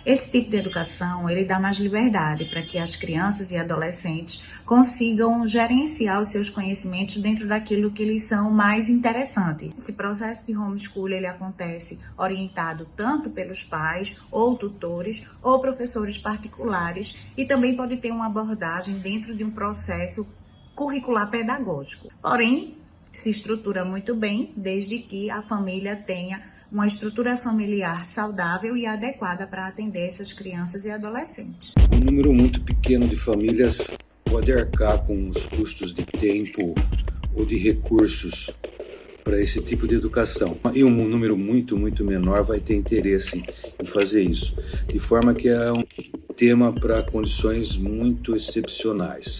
Esse tipo de educação, ele dá mais liberdade para que as crianças e adolescentes consigam gerenciar os seus conhecimentos dentro daquilo que eles são mais interessantes. Esse processo de homeschooling, ele acontece orientado tanto pelos pais, ou tutores, ou professores particulares, e também pode ter uma abordagem dentro de um processo curricular pedagógico. Porém, se estrutura muito bem, desde que a família tenha uma estrutura familiar saudável e adequada para atender essas crianças e adolescentes. Um número muito pequeno de famílias pode arcar com os custos de tempo ou de recursos para esse tipo de educação. E um número muito menor vai ter interesse em fazer isso. De forma que é um tema para condições muito excepcionais.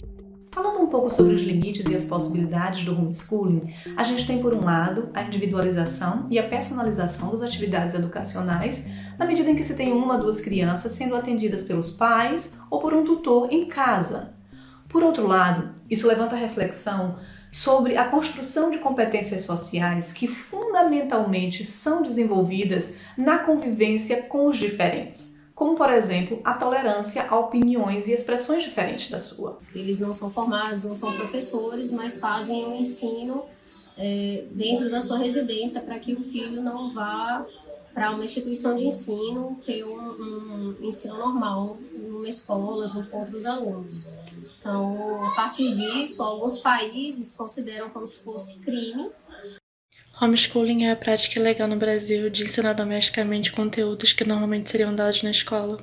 Falando um pouco sobre os limites e as possibilidades do homeschooling, a gente tem, por um lado, a individualização e a personalização das atividades educacionais, na medida em que se tem uma ou duas crianças sendo atendidas pelos pais ou por um tutor em casa. Por outro lado, isso levanta a reflexão sobre a construção de competências sociais que fundamentalmente são desenvolvidas na convivência com os diferentes, como, por exemplo, a tolerância a opiniões e expressões diferentes da sua. Eles não são formados, não são professores, mas fazem um ensino dentro da sua residência para que o filho não vá para uma instituição de ensino ter um ensino normal numa escola junto com outros alunos. Então, a partir disso, alguns países consideram como se fosse crime. Homeschooling é a prática legal no Brasil de ensinar domesticamente conteúdos que normalmente seriam dados na escola.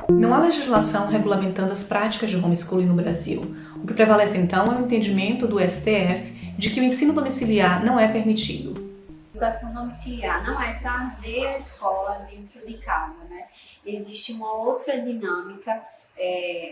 Não há legislação regulamentando as práticas de homeschooling no Brasil. O que prevalece então é o entendimento do STF de que o ensino domiciliar não é permitido. Educação domiciliar não é trazer a escola dentro de casa, Existe uma outra dinâmica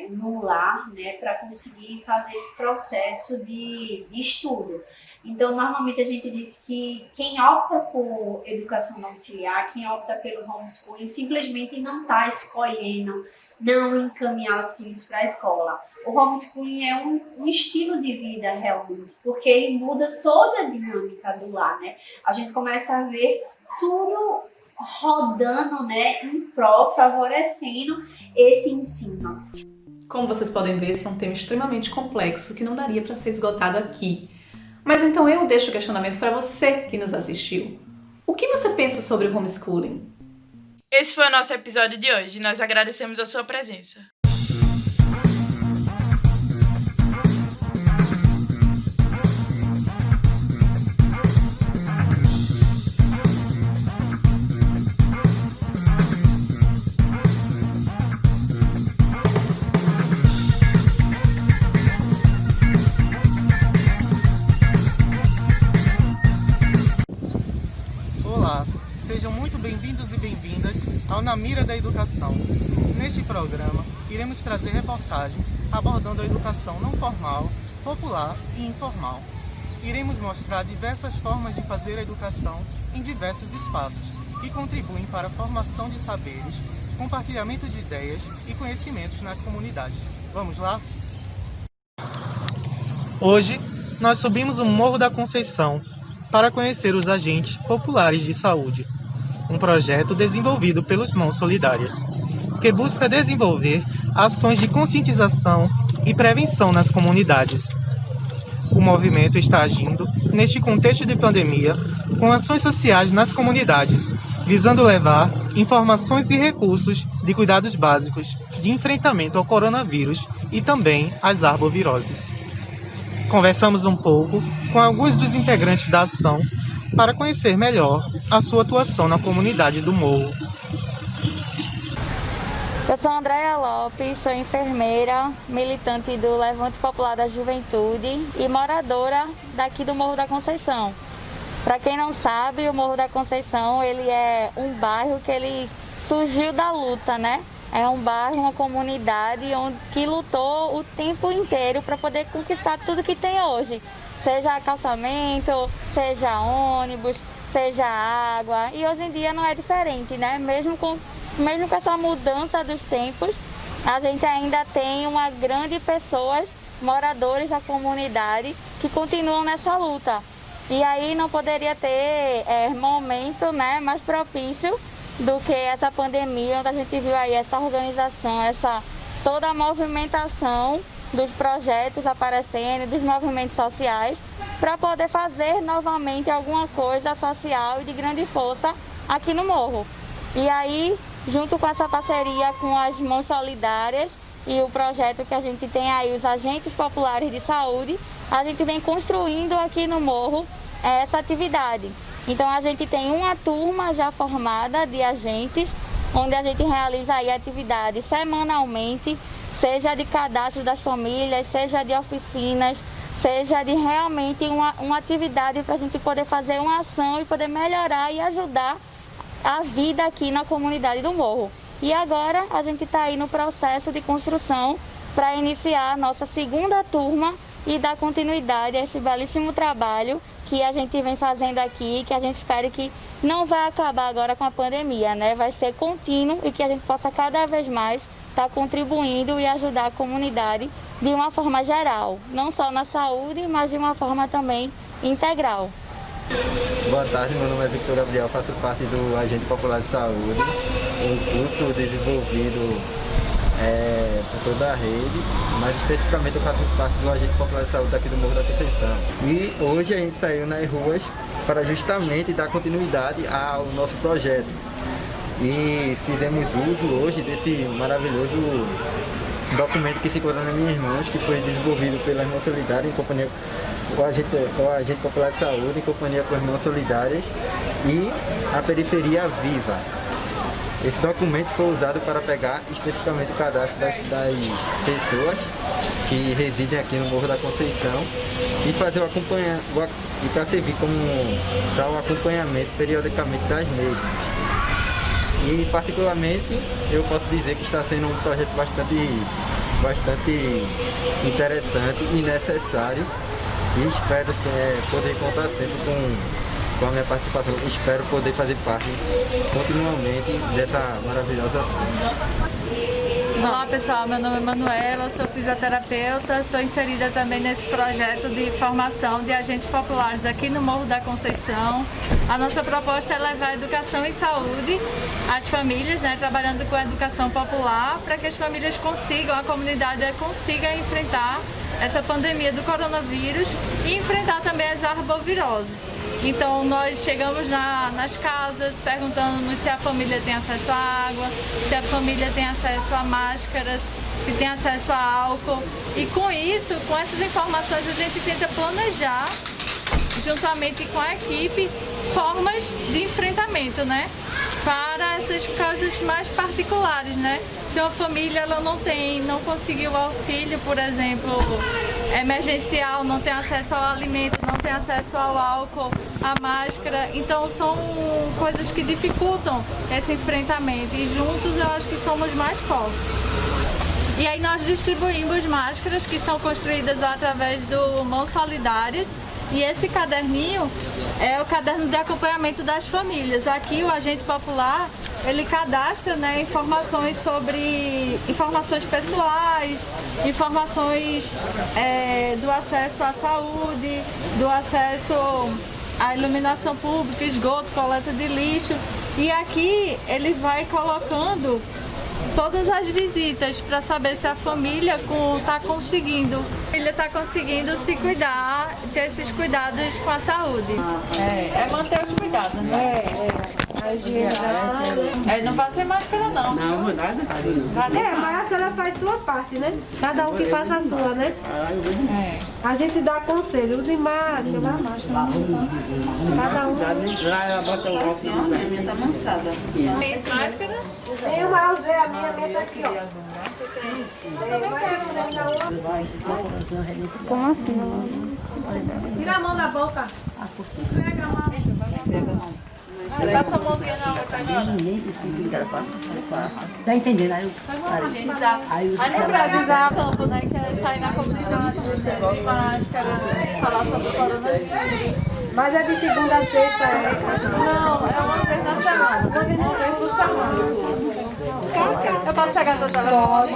no lar, né, para conseguir fazer esse processo de estudo. Então, normalmente a gente diz que quem opta por educação domiciliar, quem opta pelo homeschooling, simplesmente não está escolhendo não encaminhar os filhos para a escola. O homeschooling é um estilo de vida realmente, porque ele muda toda a dinâmica do lar, né? A gente começa a ver tudo rodando, né, em prol, favorecendo esse ensino. Como vocês podem ver, esse é um tema extremamente complexo que não daria para ser esgotado aqui. Mas então eu deixo o questionamento para você que nos assistiu. O que você pensa sobre o homeschooling? Esse foi o nosso episódio de hoje. Nós agradecemos a sua presença. Olá, sejam muito bem-vindos e bem-vindas ao Na Mira da Educação. Neste programa, iremos trazer reportagens abordando a educação não formal, popular e informal. Iremos mostrar diversas formas de fazer a educação em diversos espaços, que contribuem para a formação de saberes, compartilhamento de ideias e conhecimentos nas comunidades. Vamos lá? Hoje, nós subimos o Morro da Conceição para conhecer os agentes populares de saúde, um projeto desenvolvido pelos Mãos Solidárias, que busca desenvolver ações de conscientização e prevenção nas comunidades. O movimento está agindo, neste contexto de pandemia, com ações sociais nas comunidades, visando levar informações e recursos de cuidados básicos de enfrentamento ao coronavírus e também às arboviroses. Conversamos um pouco com alguns dos integrantes da ação para conhecer melhor a sua atuação na comunidade do Morro. Eu sou Andréia Lopes, sou enfermeira, militante do Levante Popular da Juventude e moradora daqui do Morro da Conceição. Para quem não sabe, o Morro da Conceição ele é um bairro que ele surgiu da luta, né? É um bairro, uma comunidade que lutou o tempo inteiro para poder conquistar tudo que tem hoje. Seja calçamento, seja ônibus, seja água. E hoje em dia não é diferente, né? Mesmo com essa mudança dos tempos, a gente ainda tem uma grande pessoas, moradores da comunidade, que continuam nessa luta. E aí não poderia ter momento, né, mais propício do que essa pandemia, onde a gente viu aí essa organização, toda a movimentação dos projetos aparecendo, dos movimentos sociais, para poder fazer novamente alguma coisa social e de grande força aqui no Morro. E aí, junto com essa parceria com as Mãos Solidárias e o projeto que a gente tem aí, os Agentes Populares de Saúde, a gente vem construindo aqui no Morro essa atividade. Então a gente tem uma turma já formada de agentes, onde a gente realiza aí atividades semanalmente, seja de cadastro das famílias, seja de oficinas, seja de realmente uma atividade para a gente poder fazer uma ação e poder melhorar e ajudar a vida aqui na comunidade do Morro. E agora a gente está aí no processo de construção para iniciar a nossa segunda turma e dar continuidade a esse belíssimo trabalho que a gente vem fazendo aqui, que a gente espera que não vai acabar agora com a pandemia, né? Vai ser contínuo e que a gente possa cada vez mais estar contribuindo e ajudar a comunidade de uma forma geral, não só na saúde, mas de uma forma também integral. Boa tarde, meu nome é Victor Gabriel, faço parte do Agente Popular de Saúde, um curso desenvolvido por toda a rede, mas especificamente eu faço parte do Agente Popular de Saúde aqui do Morro da Conceição. E hoje a gente saiu nas ruas para justamente dar continuidade ao nosso projeto. E fizemos uso hoje desse maravilhoso documento que se encontra nas minhas mãos, que foi desenvolvido pelas Mãos Solidárias em companhia com o Agente Popular de Saúde, em companhia com as Mãos Solidárias e a Periferia Viva. Esse documento foi usado para pegar especificamente o cadastro das pessoas que residem aqui no Morro da Conceição e fazer o acompanhamento, e para servir como para o acompanhamento periodicamente das mesmas. E particularmente eu posso dizer que está sendo um projeto bastante interessante e necessário, e espero poder contar sempre com a minha participação. Espero poder fazer parte continuamente dessa maravilhosa ação. Olá pessoal, meu nome é Manuela, eu sou fisioterapeuta, estou inserida também nesse projeto de formação de agentes populares aqui no Morro da Conceição. A nossa proposta é levar educação e saúde às famílias, né, trabalhando com a educação popular, para que as famílias consigam, a comunidade consiga enfrentar essa pandemia do coronavírus e enfrentar também as arboviroses. Então nós chegamos nas casas perguntando se a família tem acesso à água, se a família tem acesso a máscaras, se tem acesso a álcool. E com isso, com essas informações, a gente tenta planejar, juntamente com a equipe, formas de enfrentamento, né? Para essas causas mais particulares, né? Se uma família ela não conseguiu auxílio, por exemplo, emergencial, não tem acesso ao alimento, não tem acesso ao álcool, à máscara, então são coisas que dificultam esse enfrentamento e juntos eu acho que somos mais fortes. E aí nós distribuímos máscaras que são construídas através do Mãos Solidárias. E esse caderninho é o caderno de acompanhamento das famílias. Aqui o agente popular, ele cadastra, né, informações pessoais, informações do acesso à saúde, do acesso à iluminação pública, esgoto, coleta de lixo. E aqui ele vai colocando todas as visitas para saber se a família está conseguindo se cuidar, ter esses cuidados com a saúde. É manter os cuidados, né? Não vai ser máscara não. Não, nada. Mas a senhora faz sua parte, né? Cada um que faça a sua, né? A gente dá conselho, use máscara, cada um. Lá ela bota o óculos, a minha tá manchada. Tem máscara? Tem uma, eu usei a minha meta aqui, ó. Como assim? Tira a mão da boca. Pega a mão. Passa a mãozinha na outra agora. Nem precisa que ela faça. Tá entendendo? Aí não pra avisar o campo, né? Que é sair na comunidade, máscara, falar sobre o coronavírus. Mas é de segunda a sexta, Não, é uma vez na semana. Uma vez por semana. Eu posso pegar seu telefone?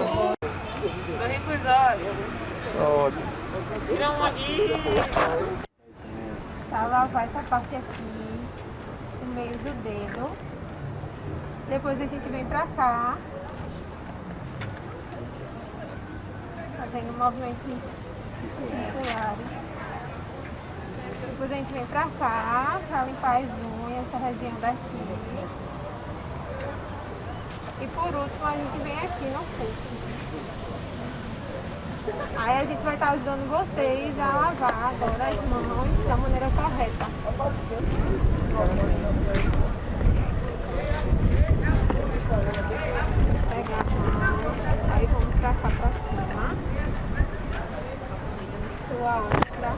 Sorri pros olhos. Pode. Tira uma aqui. Tá, lavar essa parte aqui, no meio do dedo. Depois a gente vem pra cá, fazendo movimentos circulares. Depois a gente vem pra cá, pra limpar as unhas, essa região daqui. E por último a gente vem aqui no pulso. Aí a gente vai estar ajudando vocês a lavar agora as mãos da maneira correta. Pegar a mão, aí vamos pra cá pra cima. Sua outra.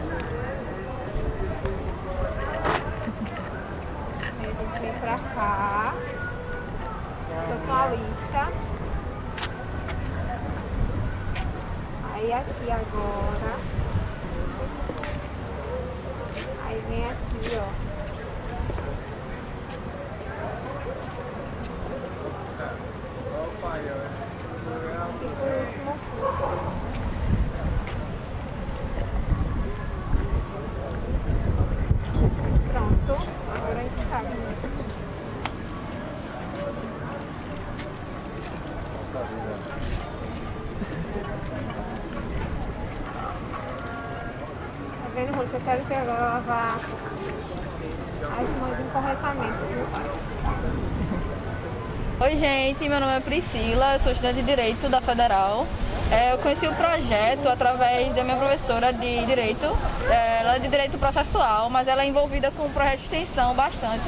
Aí a gente vem pra cá. Estou com a lixa. Aí aqui agora. Aí vem aqui, ó. E por último, pronto. Agora a gente sabe. Tá vendo, Ruth? Eu quero que agora lavar as mãos incorretamente, viu? Oi gente, meu nome é Priscila, eu sou estudante de Direito da Federal. Eu conheci o projeto através da minha professora de Direito. Ela é de Direito Processual, mas ela é envolvida com o projeto de extensão bastante.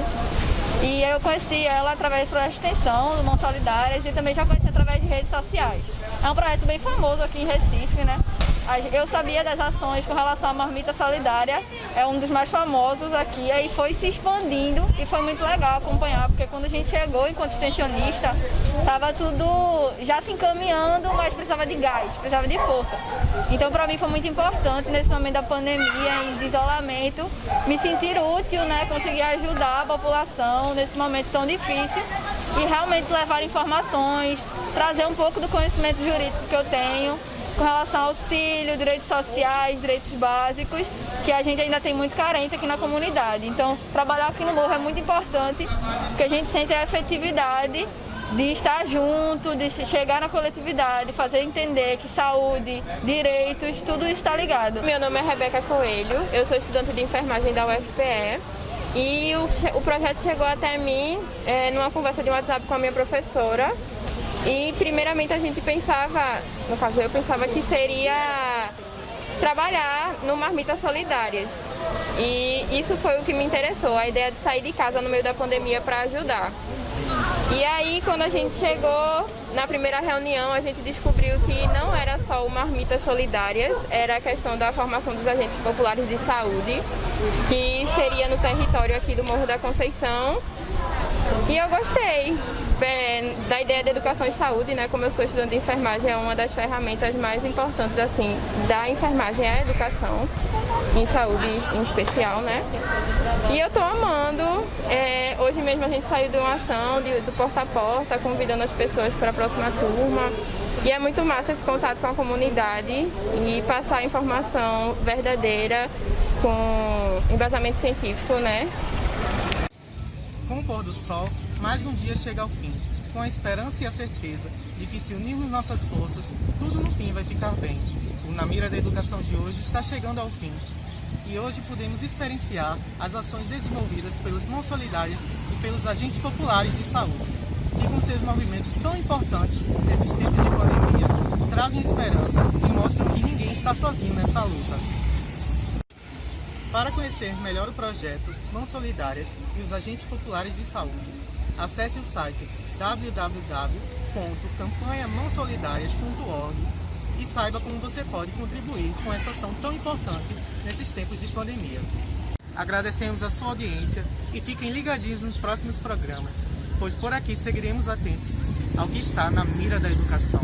E eu conheci ela através do projeto de extensão, do Mãos Solidárias, e também já conheci através de redes sociais. É um projeto bem famoso aqui em Recife, né? Eu sabia das ações com relação à marmita solidária, é um dos mais famosos aqui, e foi se expandindo e foi muito legal acompanhar, porque quando a gente chegou enquanto extensionista, estava tudo já se encaminhando, mas precisava de gás, precisava de força. Então, para mim foi muito importante nesse momento da pandemia, de isolamento, me sentir útil, né, conseguir ajudar a população nesse momento tão difícil e realmente levar informações, trazer um pouco do conhecimento jurídico que eu tenho com relação ao auxílio, direitos sociais, direitos básicos, que a gente ainda tem muito carente aqui na comunidade. Então, trabalhar aqui no Morro é muito importante, porque a gente sente a efetividade de estar junto, de chegar na coletividade, fazer entender que saúde, direitos, tudo isso está ligado. Meu nome é Rebeca Coelho, eu sou estudante de enfermagem da UFPE e o projeto chegou até mim numa conversa de WhatsApp com a minha professora. E primeiramente a gente pensava, no caso eu pensava que seria trabalhar no Marmitas Solidárias. E isso foi o que me interessou, a ideia de sair de casa no meio da pandemia para ajudar. E aí quando a gente chegou na primeira reunião, a gente descobriu que não era só o Marmitas Solidárias, era a questão da formação dos agentes populares de saúde, que seria no território aqui do Morro da Conceição. E eu gostei da ideia da educação em saúde, né? Como eu sou estudante de enfermagem, é uma das ferramentas mais importantes assim da enfermagem, é a educação em saúde em especial, né? E eu tô amando. Hoje mesmo a gente saiu de uma ação do porta a porta, convidando as pessoas para a próxima turma. E é muito massa esse contato com a comunidade e passar a informação verdadeira com embasamento científico, né? Com o pôr do sol, mais um dia chega ao fim, com a esperança e a certeza de que se unirmos nossas forças, tudo no fim vai ficar bem. O Na Mira da Educação de hoje está chegando ao fim. E hoje podemos experienciar as ações desenvolvidas pelos mãos solidárias e pelos agentes populares de saúde, que com seus movimentos tão importantes nesses tempos de pandemia, trazem esperança e mostram que ninguém está sozinho nessa luta. Para conhecer melhor o projeto Mãos Solidárias e os agentes populares de saúde, acesse o site www.campanhamãosolidarias.org e saiba como você pode contribuir com essa ação tão importante nesses tempos de pandemia. Agradecemos a sua audiência e fiquem ligadinhos nos próximos programas, pois por aqui seguiremos atentos ao que está na mira da educação.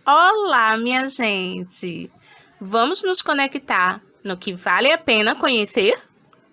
Olá, minha gente! Vamos nos conectar no que vale a pena conhecer?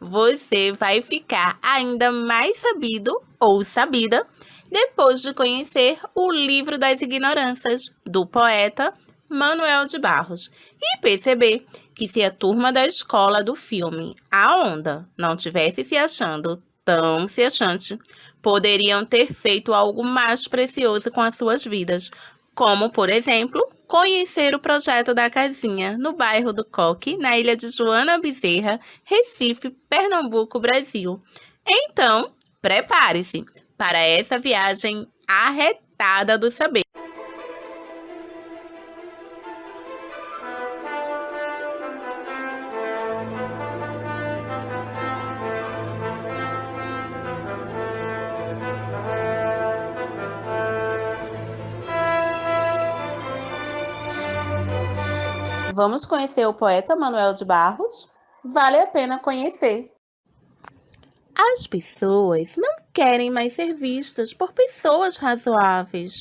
Você vai ficar ainda mais sabido ou sabida depois de conhecer o Livro das Ignorâncias, do poeta Manuel de Barros, e perceber que se a turma da escola do filme A Onda não tivesse se achando tão se achante, poderiam ter feito algo mais precioso com as suas vidas, como, por exemplo, conhecer o projeto da casinha no bairro do Coque, na ilha de Joana Bezerra, Recife, Pernambuco, Brasil. Então, prepare-se para essa viagem arretada do saber. Vamos conhecer o poeta Manuel de Barros? Vale a pena conhecer. As pessoas não querem mais ser vistas por pessoas razoáveis.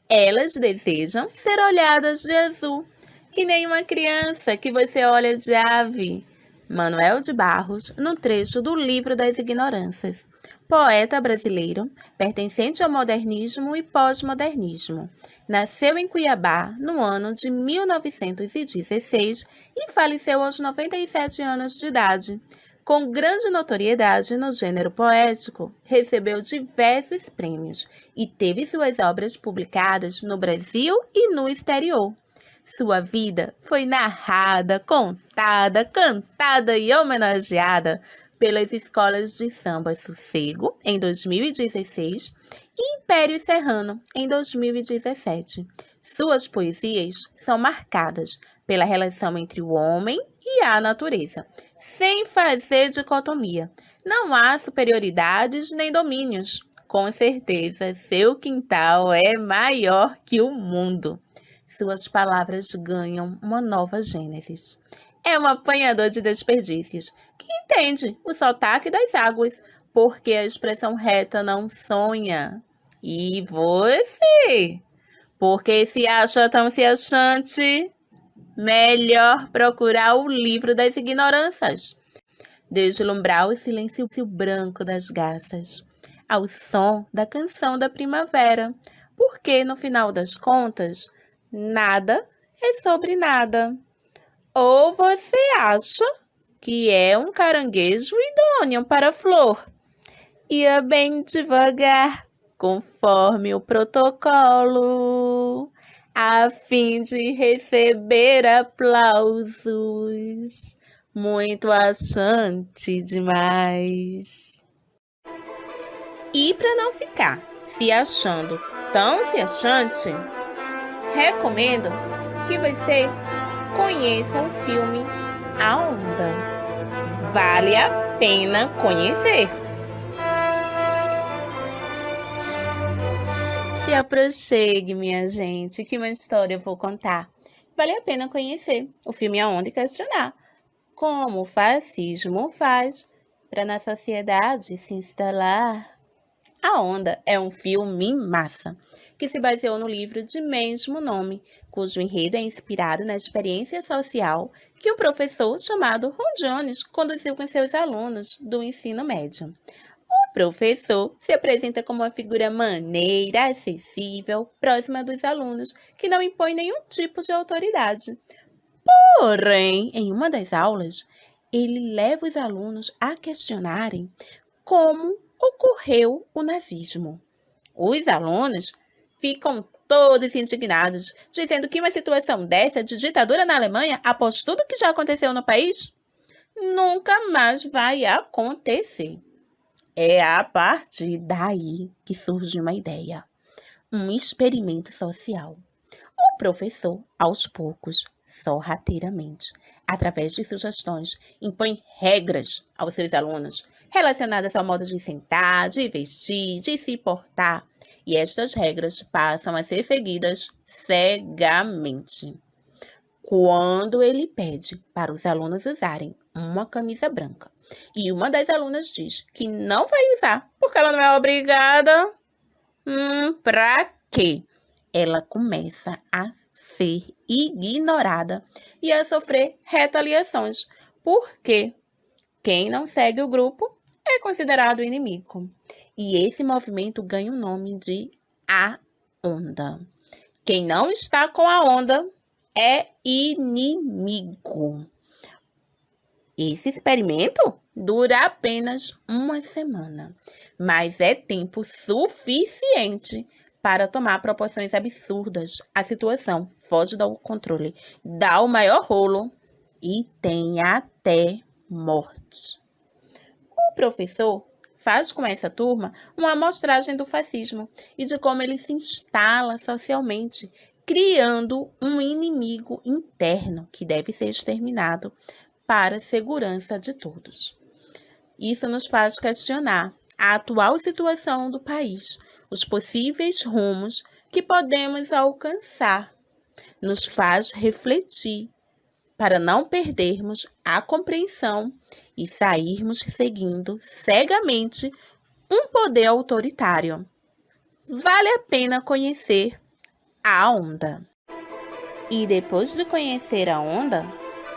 Elas desejam ser olhadas de azul, que nem uma criança que você olha de ave. Manuel de Barros, no trecho do Livro das Ignorâncias. Poeta brasileiro, pertencente ao modernismo e pós-modernismo. Nasceu em Cuiabá no ano de 1916 e faleceu aos 97 anos de idade. Com grande notoriedade no gênero poético, recebeu diversos prêmios e teve suas obras publicadas no Brasil e no exterior. Sua vida foi narrada, contada, cantada e homenageada pelas escolas de samba Sossego, em 2016, e Império Serrano, em 2017. Suas poesias são marcadas pela relação entre o homem e a natureza, sem fazer dicotomia. Não há superioridades nem domínios. Com certeza, seu quintal é maior que o mundo. Suas palavras ganham uma nova gênesis. É um apanhador de desperdícios, que entende o sotaque das águas, porque a expressão reta não sonha. E você? Porque se acha tão se achante? Melhor procurar o livro das ignorâncias. Deslumbrar o silêncio branco das garças, ao som da canção da primavera, porque, no final das contas, nada é sobre nada. Ou você acha que é um caranguejo idôneo para a flor? Ia bem devagar, conforme o protocolo, a fim de receber aplausos. Muito achante demais. E para não ficar se achando tão se achante, recomendo que você conheça o filme A Onda. Vale a pena conhecer. Se aproxime, minha gente, que uma história eu vou contar. Vale a pena conhecer o filme A Onda e questionar como o fascismo faz para na sociedade se instalar. A Onda é um filme massa, que se baseou no livro de mesmo nome, cujo enredo é inspirado na experiência social que o professor chamado Ron Jones conduziu com seus alunos do ensino médio. O professor se apresenta como uma figura maneira, acessível, próxima dos alunos, que não impõe nenhum tipo de autoridade. Porém, em uma das aulas, ele leva os alunos a questionarem como ocorreu o nazismo. Os alunos ficam todos indignados, dizendo que uma situação dessa de ditadura na Alemanha, após tudo que já aconteceu no país, nunca mais vai acontecer. É a partir daí que surge uma ideia, um experimento social. O professor, aos poucos, sorrateiramente, através de sugestões, impõe regras aos seus alunos relacionadas ao modo de sentar, de vestir, de se portar. E estas regras passam a ser seguidas cegamente. Quando ele pede para os alunos usarem uma camisa branca e uma das alunas diz que não vai usar porque ela não é obrigada, pra quê? Ela começa a ser ignorada e a sofrer retaliações, porque quem não segue o grupo é considerado inimigo. E esse movimento ganha o nome de A Onda. Quem não está com a onda é inimigo. Esse experimento dura apenas uma semana, mas é tempo suficiente para tomar proporções absurdas. A situação foge do controle, dá o maior rolo e tem até morte. O professor faz com essa turma uma amostragem do fascismo e de como ele se instala socialmente, criando um inimigo interno que deve ser exterminado para a segurança de todos. Isso nos faz questionar a atual situação do país, os possíveis rumos que podemos alcançar. Nos faz refletir para não perdermos a compreensão e sairmos seguindo cegamente um poder autoritário. Vale a pena conhecer A Onda. E depois de conhecer a onda,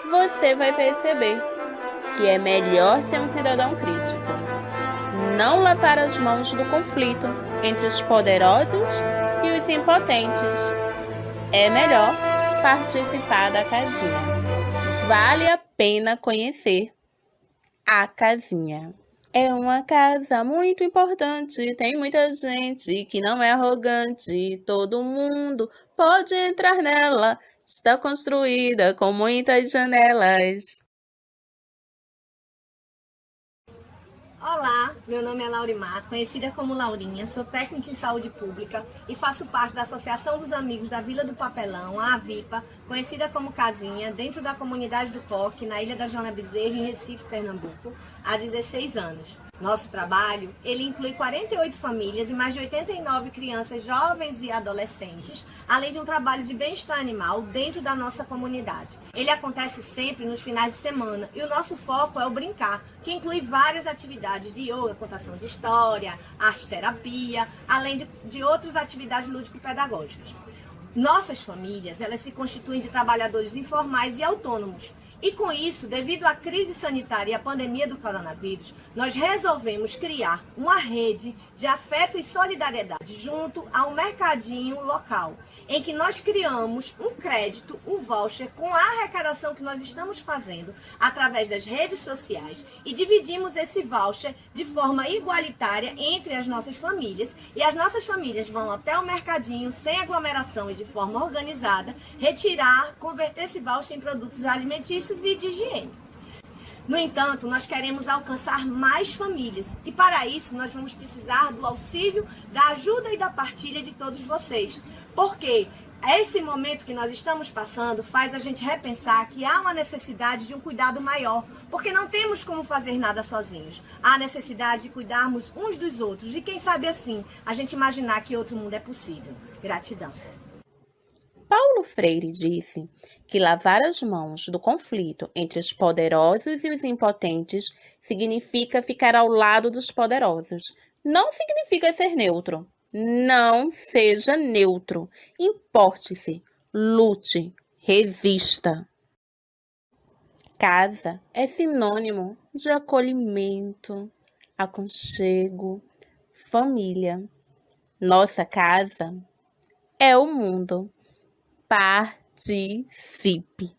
você vai perceber que é melhor ser um cidadão crítico. Não lavar as mãos do conflito entre os poderosos e os impotentes. É melhor participar da casinha. Vale a pena conhecer a casinha. É uma casa muito importante, tem muita gente que não é arrogante. Todo mundo pode entrar nela, está construída com muitas janelas. Olá, meu nome é Laurimar, conhecida como Laurinha, sou técnica em saúde pública e faço parte da Associação dos Amigos da Vila do Papelão, a AVIPA, conhecida como Casinha, dentro da comunidade do Coque, na Ilha da Joana Bezerra, em Recife, Pernambuco, há 16 anos. Nosso trabalho, ele inclui 48 famílias e mais de 89 crianças, jovens e adolescentes, além de um trabalho de bem-estar animal dentro da nossa comunidade. Ele acontece sempre nos finais de semana e o nosso foco é o brincar, que inclui várias atividades de yoga, contação de história, arte-terapia, além de outras atividades lúdico-pedagógicas. Nossas famílias, elas se constituem de trabalhadores informais e autônomos. E com isso, devido à crise sanitária e à pandemia do coronavírus, nós resolvemos criar uma rede de afeto e solidariedade junto ao mercadinho local, em que nós criamos um crédito, um voucher, com a arrecadação que nós estamos fazendo através das redes sociais e dividimos esse voucher de forma igualitária entre as nossas famílias. E as nossas famílias vão até o mercadinho sem aglomeração e de forma organizada, retirar, converter esse voucher em produtos alimentícios e de higiene. No entanto, nós queremos alcançar mais famílias e para isso nós vamos precisar do auxílio, da ajuda e da partilha de todos vocês, porque esse momento que nós estamos passando faz a gente repensar que há uma necessidade de um cuidado maior, porque não temos como fazer nada sozinhos. Há necessidade de cuidarmos uns dos outros e quem sabe assim a gente imaginar que outro mundo é possível. Gratidão. Paulo Freire disse que lavar as mãos do conflito entre os poderosos e os impotentes significa ficar ao lado dos poderosos. Não significa ser neutro. Não seja neutro. Importe-se, lute, resista. Casa é sinônimo de acolhimento, aconchego, família. Nossa casa é o mundo. Participe!